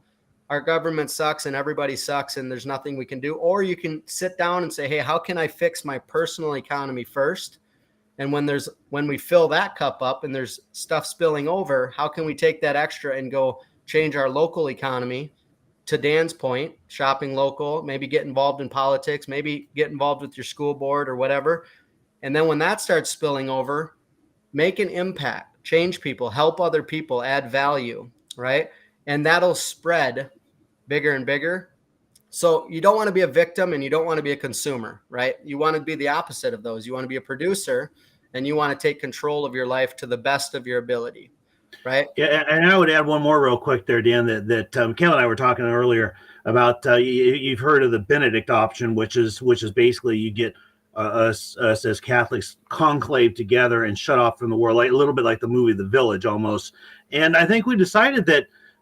our government sucks and everybody sucks and there's nothing we can do. Or you can sit down and say, hey, how can I fix my personal economy first? And when we fill that cup up and there's stuff spilling over, how can we take that extra and go change our local economy? To Dan's point, shopping local, maybe get involved in politics, maybe get involved with your school board or whatever. And then when that starts spilling over, make an impact, change people, help other people, add value, right? And that'll spread bigger and bigger. So you don't want to be a victim and you don't want to be a consumer, right? You want to be the opposite of those. You want to be a producer and you want to take control of your life to the best of your ability. Right. Yeah, and I would add one more real quick there, Dan, that Kel and I were talking earlier about. You've heard of the Benedict option, which is basically you get us as Catholics conclave together and shut off from the world, like a little bit like the movie The Village almost. And I think we decided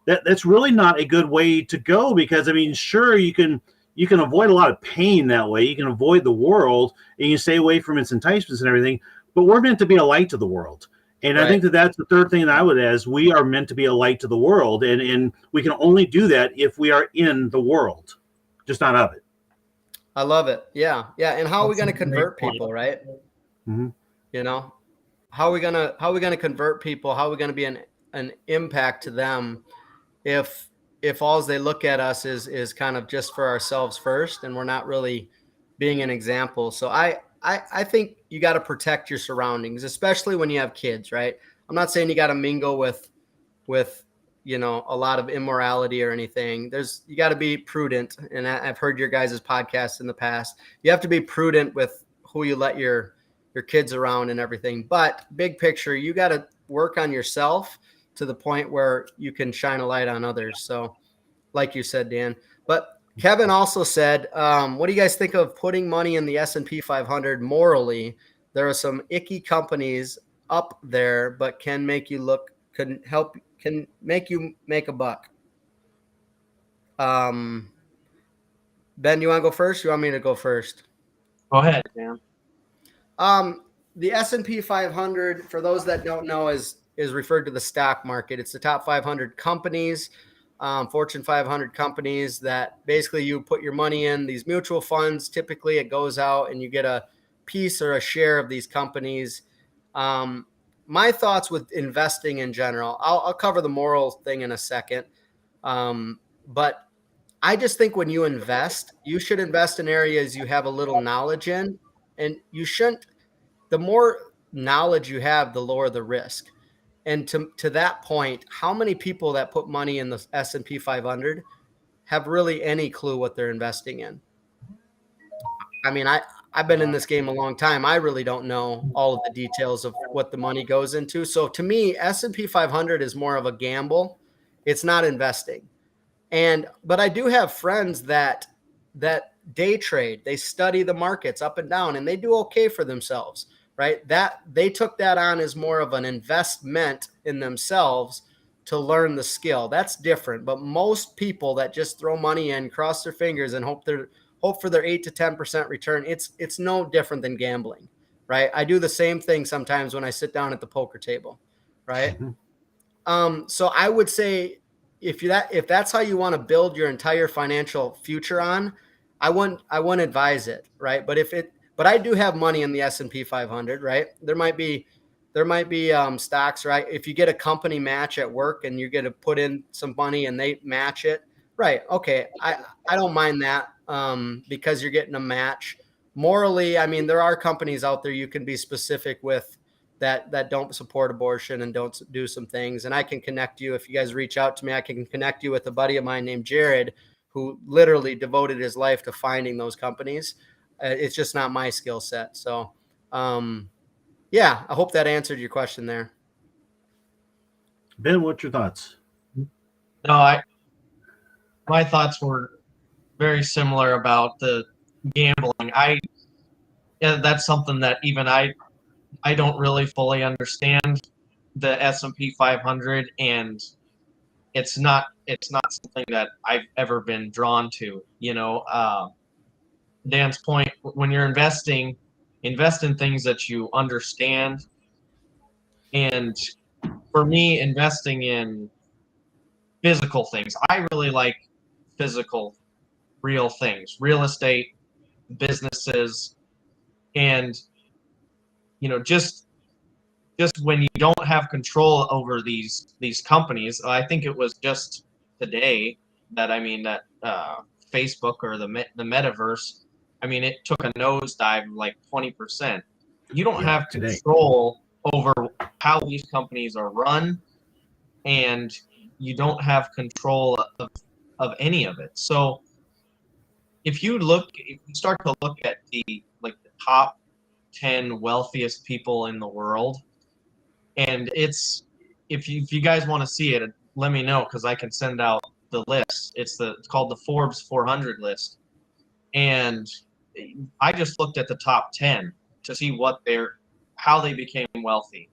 that's really not a good way to go, because I mean, sure, you can avoid a lot of pain that way. You can avoid the world and you stay away from its enticements and everything. But we're meant to be a light to the world. And right. I think that's the third thing that I would add is we are meant to be a light to the world. And we can only do that if we are in the world, just not of it. I love it. Yeah. Yeah. And how are we going to convert people, right? Mm-hmm. You know, how are we going to convert people? How are we going to be an impact to them if all they look at us is kind of just for ourselves first, and we're not really being an example. So I think you got to protect your surroundings, especially when you have kids, right? I'm not saying you got to mingle with, you know, a lot of immorality or anything. You got to be prudent. And I've heard your guys' podcasts in the past. You have to be prudent with who you let your kids around and everything. But big picture, you got to work on yourself to the point where you can shine a light on others. So like you said, Dan, but Kevin also said, what do you guys think of putting money in the S&P 500 morally? There are some icky companies up there, but can make you make a buck. Ben, you want to go first? You want me to go first? Go ahead, Dan. The S&P 500, for those that don't know, is referred to the stock market. It's the top 500 companies, Fortune 500 companies that basically you put your money in these mutual funds. Typically it goes out and you get a piece or a share of these companies. My thoughts with investing in general, I'll cover the moral thing in a second. But I just think when you invest, you should invest in areas you have a little knowledge in, and you shouldn't, the more knowledge you have, the lower the risk. And to that point, how many people that put money in the S&P 500 have really any clue what they're investing in? I mean, I've been in this game a long time. I really don't know all of the details of what the money goes into. So to me, S&P 500 is more of a gamble. It's not investing. But I do have friends that day trade. They study the markets up and down, and they do okay for themselves, right? That they took that on as more of an investment in themselves to learn the skill. That's different. But most people that just throw money in, cross their fingers, and hope for their 8 to 10% return, it's no different than gambling, right? I do the same thing sometimes when I sit down at the poker table, right? So I would say if that's how you want to build your entire financial future on, I wouldn't advise it, right? But I do have money in the S&P 500, right? There might be stocks, right? If you get a company match at work and you get to put in some money and they match it, right? Okay, I don't mind that because you're getting a match. Morally, I mean, there are companies out there you can be specific with that don't support abortion and don't do some things. And I can connect you. If you guys reach out to me, I can connect you with a buddy of mine named Jared, who literally devoted his life to finding those companies. It's just not my skill set. So, yeah, I hope that answered your question there. Ben, what's your thoughts? No, my thoughts were very similar about the gambling. That's something that even I don't really fully understand the S&P 500, and it's not something that I've ever been drawn to. You know, Dan's point, when you're investing, invest in things that you understand. And for me, investing in physical things, I really like physical, real things, real estate, businesses, and you know, just when you don't have control over these companies. I think it was just today that Facebook or the metaverse, I mean, it took a nosedive like 20%. You don't have control over how these companies are run, and you don't have control of any of it. So if you start to look at the top 10 wealthiest people in the world, and if you guys want to see it, let me know, because I can send out the list. It's called the Forbes 400 list, and I just looked at the top 10 to see how they became wealthy.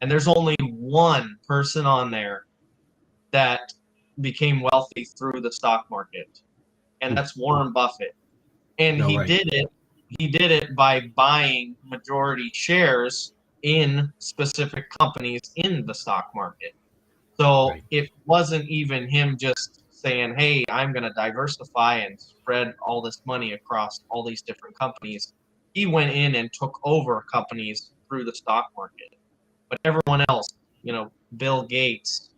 And there's only one person on there that became wealthy through the stock market. And that's Warren Buffett. And No, he right. did it by buying majority shares in specific companies in the stock market. So Right. it wasn't even him just saying, hey, I'm going to diversify and spread all this money across all these different companies. He went in and took over companies through the stock market. But everyone else, Bill Gates,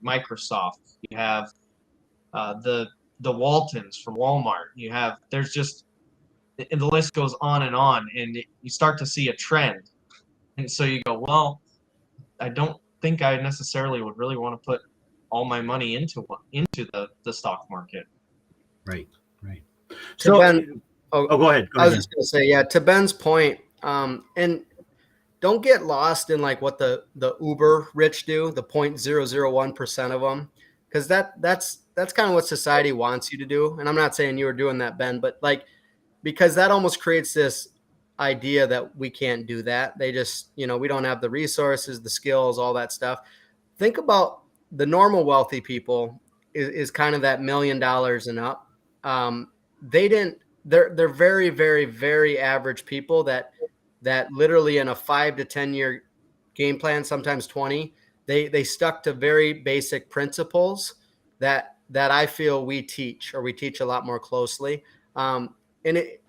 Microsoft, you have the Waltons from Walmart. And the list goes on, and you start to see a trend. And so you go, well, I don't think I necessarily would really want to put all my money into the stock market. Right. To So, Ben, go ahead. I was just going to say, yeah, to Ben's point, and don't get lost in like what the uber rich do, the 0.001% of them, because that's kind of what society wants you to do. And I'm not saying you were doing that, Ben, but like, because that almost creates this idea that we can't do that. They just, we don't have the resources, the skills, all that stuff. Think about the normal wealthy people is kind of that $1 million and up. They're very, very, very average people that literally in a 5 to 10 year game plan, sometimes 20, they stuck to very basic principles that I feel we teach a lot more closely.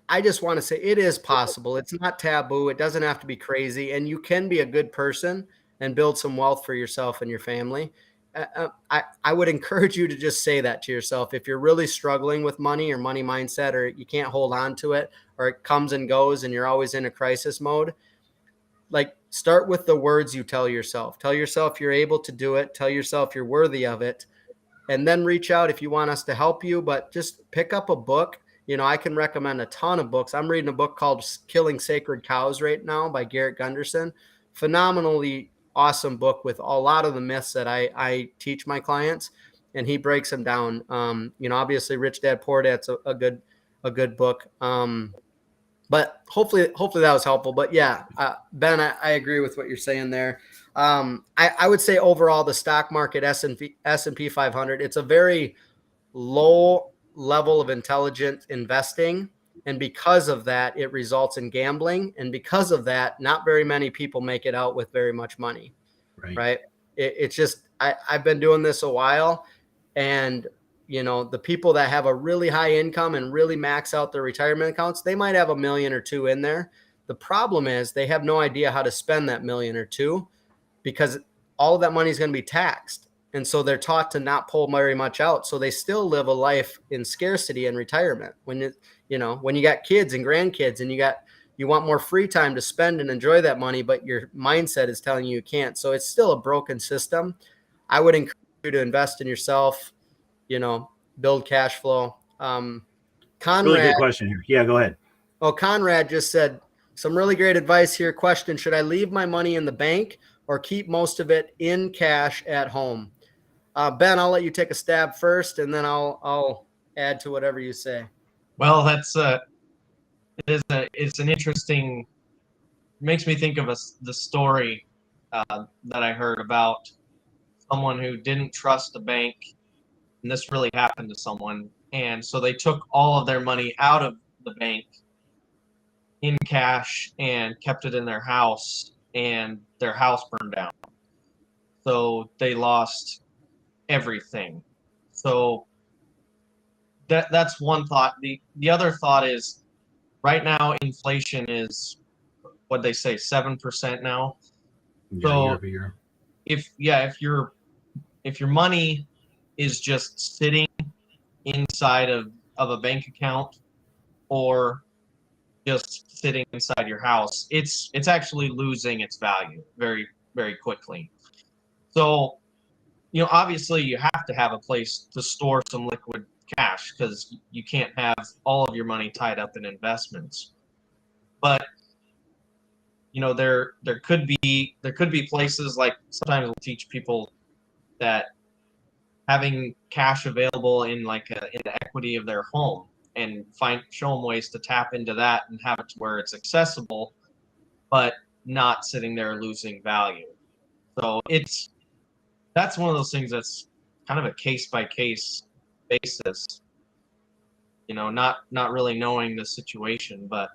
I just want to say it is possible. It's not taboo. It doesn't have to be crazy. And you can be a good person and build some wealth for yourself and your family. I would encourage you to just say that to yourself. If you're really struggling with money or money mindset, or you can't hold on to it, or it comes and goes and you're always in a crisis mode, like start with the words you tell yourself. Tell yourself you're able to do it. Tell yourself you're worthy of it. And then reach out if you want us to help you, but just pick up a book. I can recommend a ton of books. I'm reading a book called Killing Sacred Cows right now by Garrett Gunderson. Phenomenally awesome book with a lot of the myths that I teach my clients, and he breaks them down. Obviously Rich Dad Poor Dad's a good book. But hopefully that was helpful. But yeah, Ben, I agree with what you're saying there. I would say overall the stock market, S&P 500, it's a very low level of intelligent investing. And because of that, it results in gambling. And because of that, not very many people make it out with very much money. Right. It's just, I've been doing this a while, and the people that have a really high income and really max out their retirement accounts, they might have $1 million or $2 million in there. The problem is they have no idea how to spend that $1 million or $2 million, because all of that money is going to be taxed. And so they're taught to not pull very much out. So they still live a life in scarcity and retirement. When you got kids and grandkids and you want more free time to spend and enjoy that money, but your mindset is telling you can't. So it's still a broken system. I would encourage you to invest in yourself, build cash flow. Conrad, really good question here. Yeah, go ahead. Oh, Conrad just said some really great advice here. Question: should I leave my money in the bank or keep most of it in cash at home? Ben, I'll let you take a stab first, and then I'll add to whatever you say. Well, it's an interesting. Makes me think of the story that I heard about someone who didn't trust the bank, and this really happened to someone, and so they took all of their money out of the bank in cash and kept it in their house, and their house burned down. So they lost everything. So that's one thought. The other thought is, right now inflation is what they say 7% now. Yeah, So year over year. if your money is just sitting inside of a bank account or just sitting inside your house, it's actually losing its value very, very quickly. So obviously you have to have a place to store some liquid cash, because you can't have all of your money tied up in investments. But there could be places, like sometimes we'll teach people that having cash available in the equity of their home, show them ways to tap into that and have it to where it's accessible, but not sitting there losing value. So that's one of those things that's kind of a case by case basis, not really knowing the situation, but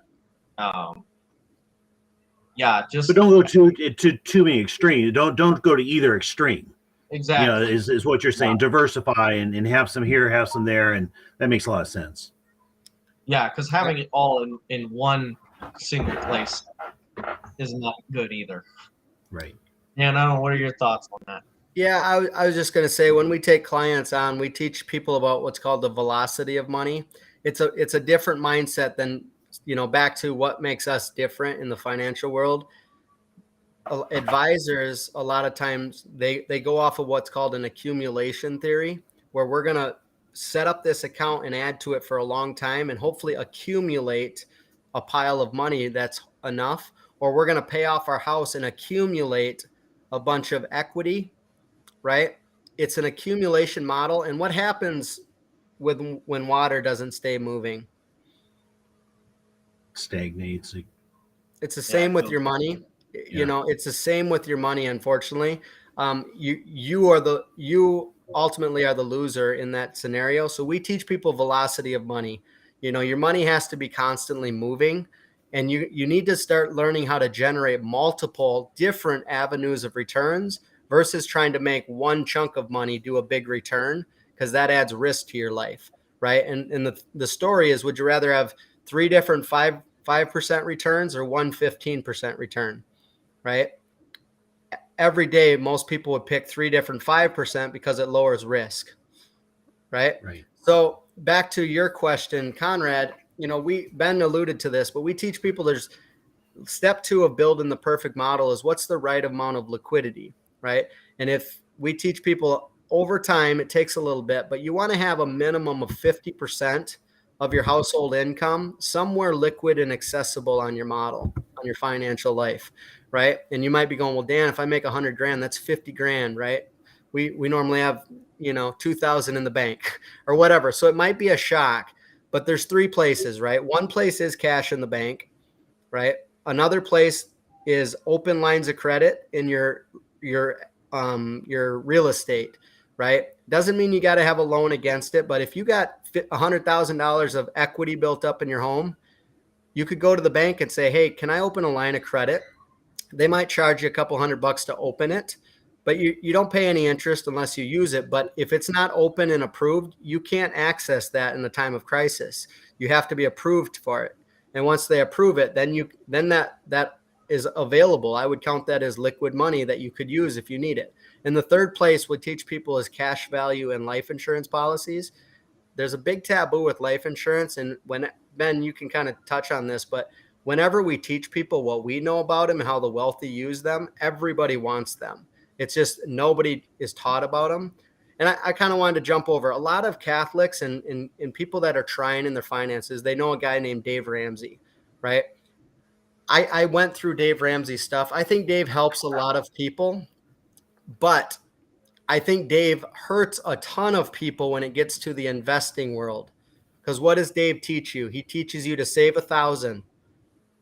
yeah, just But don't go to many extreme. Don't go to either extreme. exactly. Is what you're saying. Diversify and have some here, have some there, and that makes a lot of sense. Yeah, because having it all in one single place is not good either. Right. And I don't know, what are your thoughts on that? Yeah, I was just going to say, when we take clients on, we teach people about what's called the velocity of money. It's a different mindset than, back to what makes us different in the financial world. Advisors, a lot of times they go off of what's called an accumulation theory, where we're going to set up this account and add to it for a long time and hopefully accumulate a pile of money that's enough, or we're going to pay off our house and accumulate a bunch of equity, right? It's an accumulation model. And what happens when water doesn't stay moving? Stagnates. It's the same with your money. Yeah. It's the same with your money. Unfortunately, you ultimately are the loser in that scenario. So we teach people velocity of money. Your money has to be constantly moving, and you need to start learning how to generate multiple different avenues of returns versus trying to make one chunk of money do a big return, because that adds risk to your life, right? And the story is, would you rather have 3 different 5% returns or 15% return, right? Every day, most people would pick 3 different 5% because it lowers risk, right? Right. So back to your question, Conrad, Ben alluded to this, but we teach people there's step 2 of building the perfect model is what's the right amount of liquidity, right? And if we teach people over time, it takes a little bit, but you want to have a minimum of 50% of your household income somewhere liquid and accessible on your model, on your financial life, right? And you might be going, well, Dan, if I make 100 grand, that's 50 grand, right? We normally have, 2,000 in the bank or whatever. So it might be a shock, but there's 3 places, right? One place is cash in the bank, right? Another place is open lines of credit in your real estate, right? Doesn't mean you got to have a loan against it, but if you got $100,000 of equity built up in your home, you could go to the bank and say, hey, can I open a line of credit? They might charge you a couple $100 to open it, but you don't pay any interest unless you use it. But if it's not open and approved, you can't access that in the time of crisis. You have to be approved for it. And once they approve it, then that is available. I would count that as liquid money that you could use if you need it. And the third place would teach people is cash value and life insurance policies. There's a big taboo with life insurance. And Ben, you can kind of touch on this, but whenever we teach people what we know about them and how the wealthy use them, everybody wants them. It's just nobody is taught about them. And I kind of wanted to jump over a lot of Catholics and people that are trying in their finances. They know a guy named Dave Ramsey, right? I went through Dave Ramsey's stuff. I think Dave helps a lot of people, but I think Dave hurts a ton of people when it gets to the investing world. Because what does Dave teach you? He teaches you to save 1,000.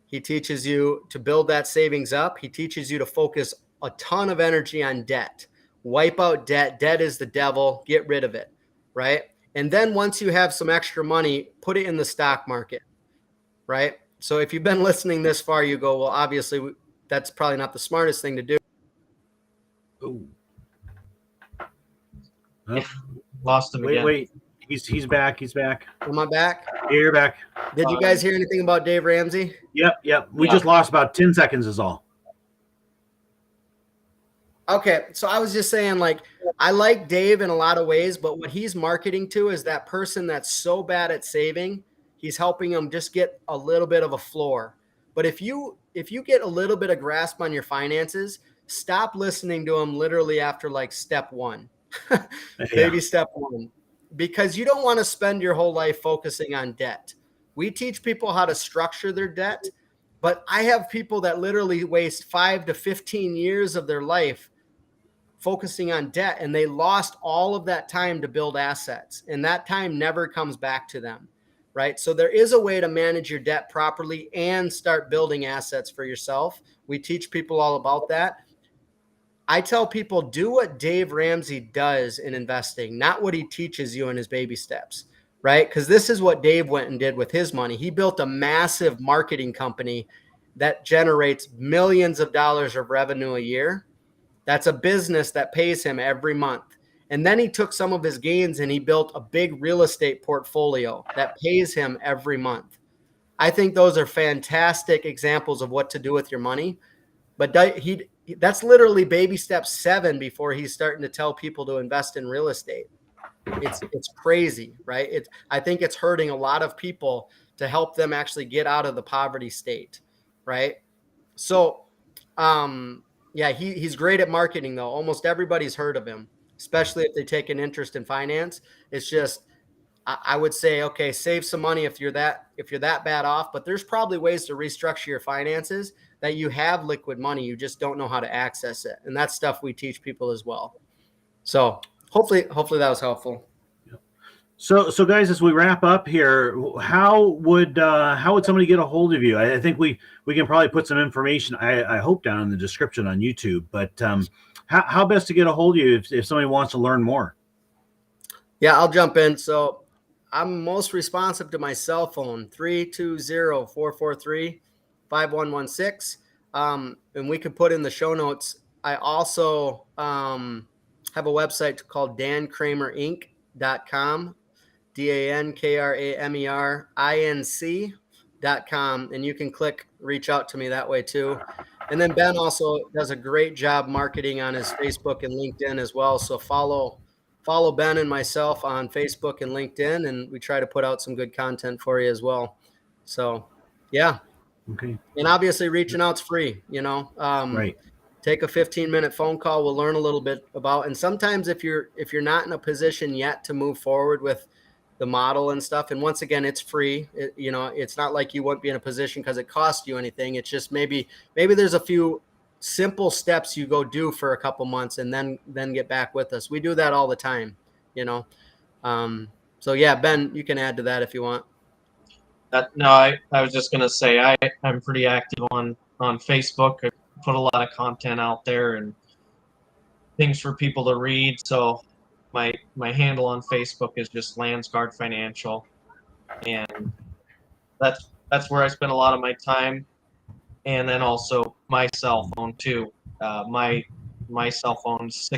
He teaches you to build that savings up. He teaches you to focus a ton of energy on debt. Wipe out debt. Debt is the devil. Get rid of it, right? And then once you have some extra money, put it in the stock market, right? So if you've been listening this far, you go, well, obviously that's probably not the smartest thing to do. Ooh. Yeah, lost him again. Wait. He's back. He's back. Am I back? Yeah, you're back. Did you guys hear anything about Dave Ramsey? Yep. We just lost about 10 seconds is all. Okay, so I was just saying, I like Dave in a lot of ways, but what he's marketing to is that person that's so bad at saving, he's helping them just get a little bit of a floor. But if you get a little bit of grasp on your finances, stop listening to him literally after step 1, baby step 1, because you don't want to spend your whole life focusing on debt. We teach people how to structure their debt, but I have people that literally waste 5 to 15 years of their life focusing on debt, and they lost all of that time to build assets, and that time never comes back to them. right? So there is a way to manage your debt properly and start building assets for yourself. We teach people all about that. I tell people, do what Dave Ramsey does in investing, not what he teaches you in his baby steps, right? Because this is what Dave went and did with his money. He built a massive marketing company that generates millions of dollars of revenue a year. That's a business that pays him every month. And then he took some of his gains and he built a big real estate portfolio that pays him every month. I think those are fantastic examples of what to do with your money. But that's literally baby step 7 before he's starting to tell people to invest in real estate. It's crazy, right? I think it's hurting a lot of people to help them actually get out of the poverty state, right? So, yeah, he's great at marketing though. Almost everybody's heard of him, especially if they take an interest in finance. It's just, I would say, okay, save some money if you're that bad off, but there's probably ways to restructure your finances that you have liquid money. You just don't know how to access it. And that's stuff we teach people as well. So hopefully that was helpful. So guys, as we wrap up here, how would somebody get a hold of you? I think we can probably put some information, I hope, down in the description on YouTube, but how best to get a hold of you if somebody wants to learn more? Yeah, I'll jump in. So I'm most responsive to my cell phone, 320-443-5116. And we could put in the show notes. I also have a website called dankramerinc.com, DANKRAMERINC.com. And you can click reach out to me that way too. And then Ben also does a great job marketing on his Facebook and LinkedIn as well. So follow Ben and myself on Facebook and LinkedIn, and we try to put out some good content for you as well. So, yeah. Okay. And obviously reaching out's free, right. Take a 15-minute phone call. We'll learn a little bit about, and sometimes if you're not in a position yet to move forward with the model and stuff, and once again, it's free. It's not like you won't be in a position because it costs you anything. It's just maybe there's a few simple steps you go do for a couple months and then get back with us. We do that all the time, so yeah, Ben, you can add to that if you want. No, I was just going to say I'm pretty active on Facebook. I put a lot of content out there and things for people to read. So my handle on Facebook is just Landsgaard Financial, and that's where I spend a lot of my time. And then also my cell phone too. My cell phone is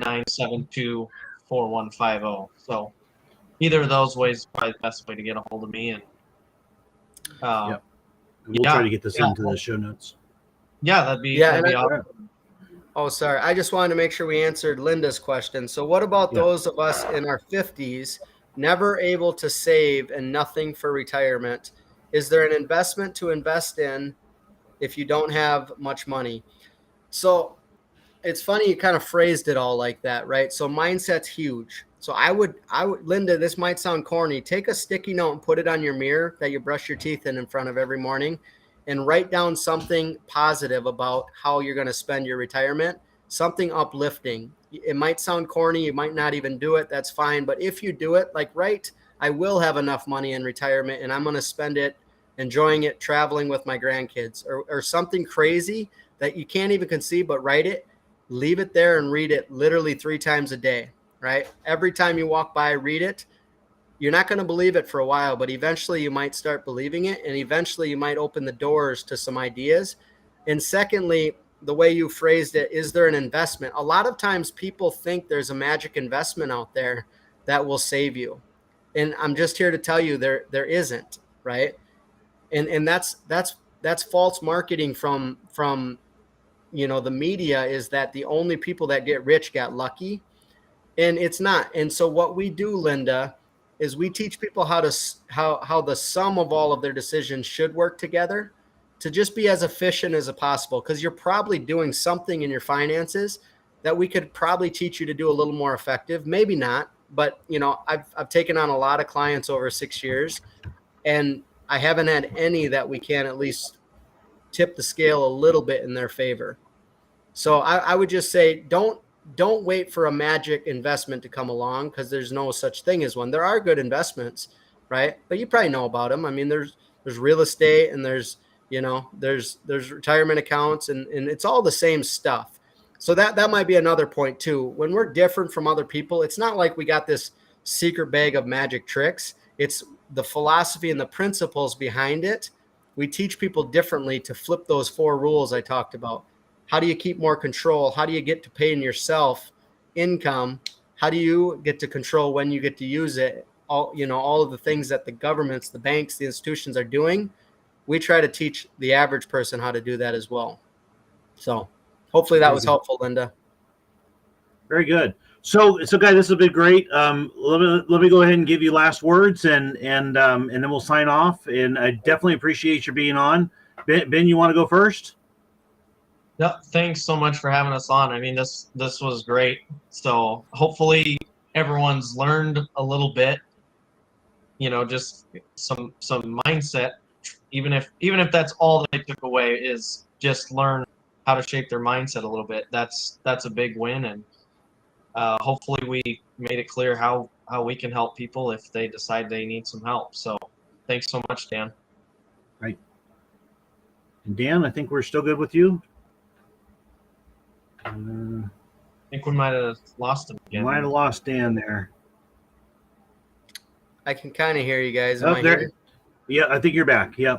661-972-4150. So either of those ways is probably the best way to get a hold of me. And we'll try to get this into the show notes. Yeah, that'd be awesome. Oh, sorry. I just wanted to make sure we answered Linda's question. So what about those of us in our 50s, never able to save and nothing for retirement? Is there an investment to invest in if you don't have much money? So it's funny you kind of phrased it all like that, right? So mindset's huge. So I would, Linda, this might sound corny. Take a sticky note and put it on your mirror that you brush your teeth in front of every morning, and write down something positive about how you're going to spend your retirement, something uplifting. It might sound corny. You might not even do it. That's fine. But if you do it, like I will have enough money in retirement and I'm going to spend it enjoying it, traveling with my grandkids, or something crazy that you can't even conceive, but write it, leave it there and read it literally 3 times a day, right? Every time you walk by, read it. You're not going to believe it for a while, but eventually you might start believing it, and eventually you might open the doors to some ideas. And secondly, the way you phrased it, is there an investment? A lot of times people think there's a magic investment out there that will save you. And I'm just here to tell you there isn't, right? And that's false marketing from the media, is that the only people that get rich got lucky, and it's not. And so what we do, Linda, is we teach people how the sum of all of their decisions should work together to just be as efficient as possible, because you're probably doing something in your finances that we could probably teach you to do a little more effective. Maybe not, but I've taken on a lot of clients over 6 years, and I haven't had any that we can at least tip the scale a little bit in their favor. So I would just say, don't wait for a magic investment to come along, because there's no such thing as one. There are good investments, right? But you probably know about them. I mean, there's real estate, and there's retirement accounts, and it's all the same stuff. So that might be another point too. When we're different from other people, it's not like we got this secret bag of magic tricks. It's the philosophy and the principles behind it. We teach people differently to flip those 4 rules I talked about. How do you keep more control? How do you get to paying yourself income? How do you get to control when you get to use it? All of the things that the governments, the banks, the institutions are doing, we try to teach the average person how to do that as well. So hopefully that was helpful, Linda. Very good. So guys, this has been great. Let me go ahead and give you last words, and then we'll sign off. And I definitely appreciate you being on. Ben, you want to go first? Yeah, thanks so much for having us on. I mean, this was great. So hopefully everyone's learned a little bit. Just some mindset. Even if that's all they took away, is just learn how to shape their mindset a little bit. That's a big win, and hopefully we made it clear how we can help people if they decide they need some help. So thanks so much, Dan. Right. And Dan, I think we're still good with you. I think we might have lost him again. Might have lost Dan there. I can kind of hear you guys. Oh, there. Yeah, I think you're back. Yeah.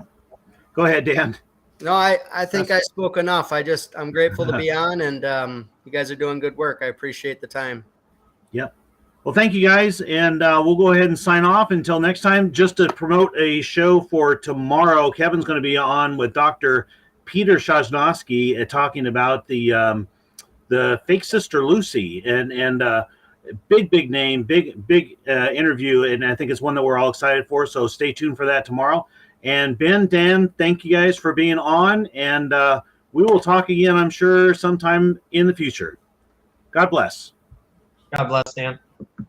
Go ahead, Dan. No, I think I spoke enough. I'm grateful to be on, and you guys are doing good work. I appreciate the time. Yep. Well, thank you guys, and we'll go ahead and sign off until next time. Just to promote a show for tomorrow, Kevin's going to be on with Dr. Peter Shajnowski talking about the fake Sister Lucy, and big name, big interview, and I think it's one that we're all excited for. So stay tuned for that tomorrow. And Ben, Dan, thank you guys for being on, and we will talk again, I'm sure, sometime in the future. God bless. God bless, Dan.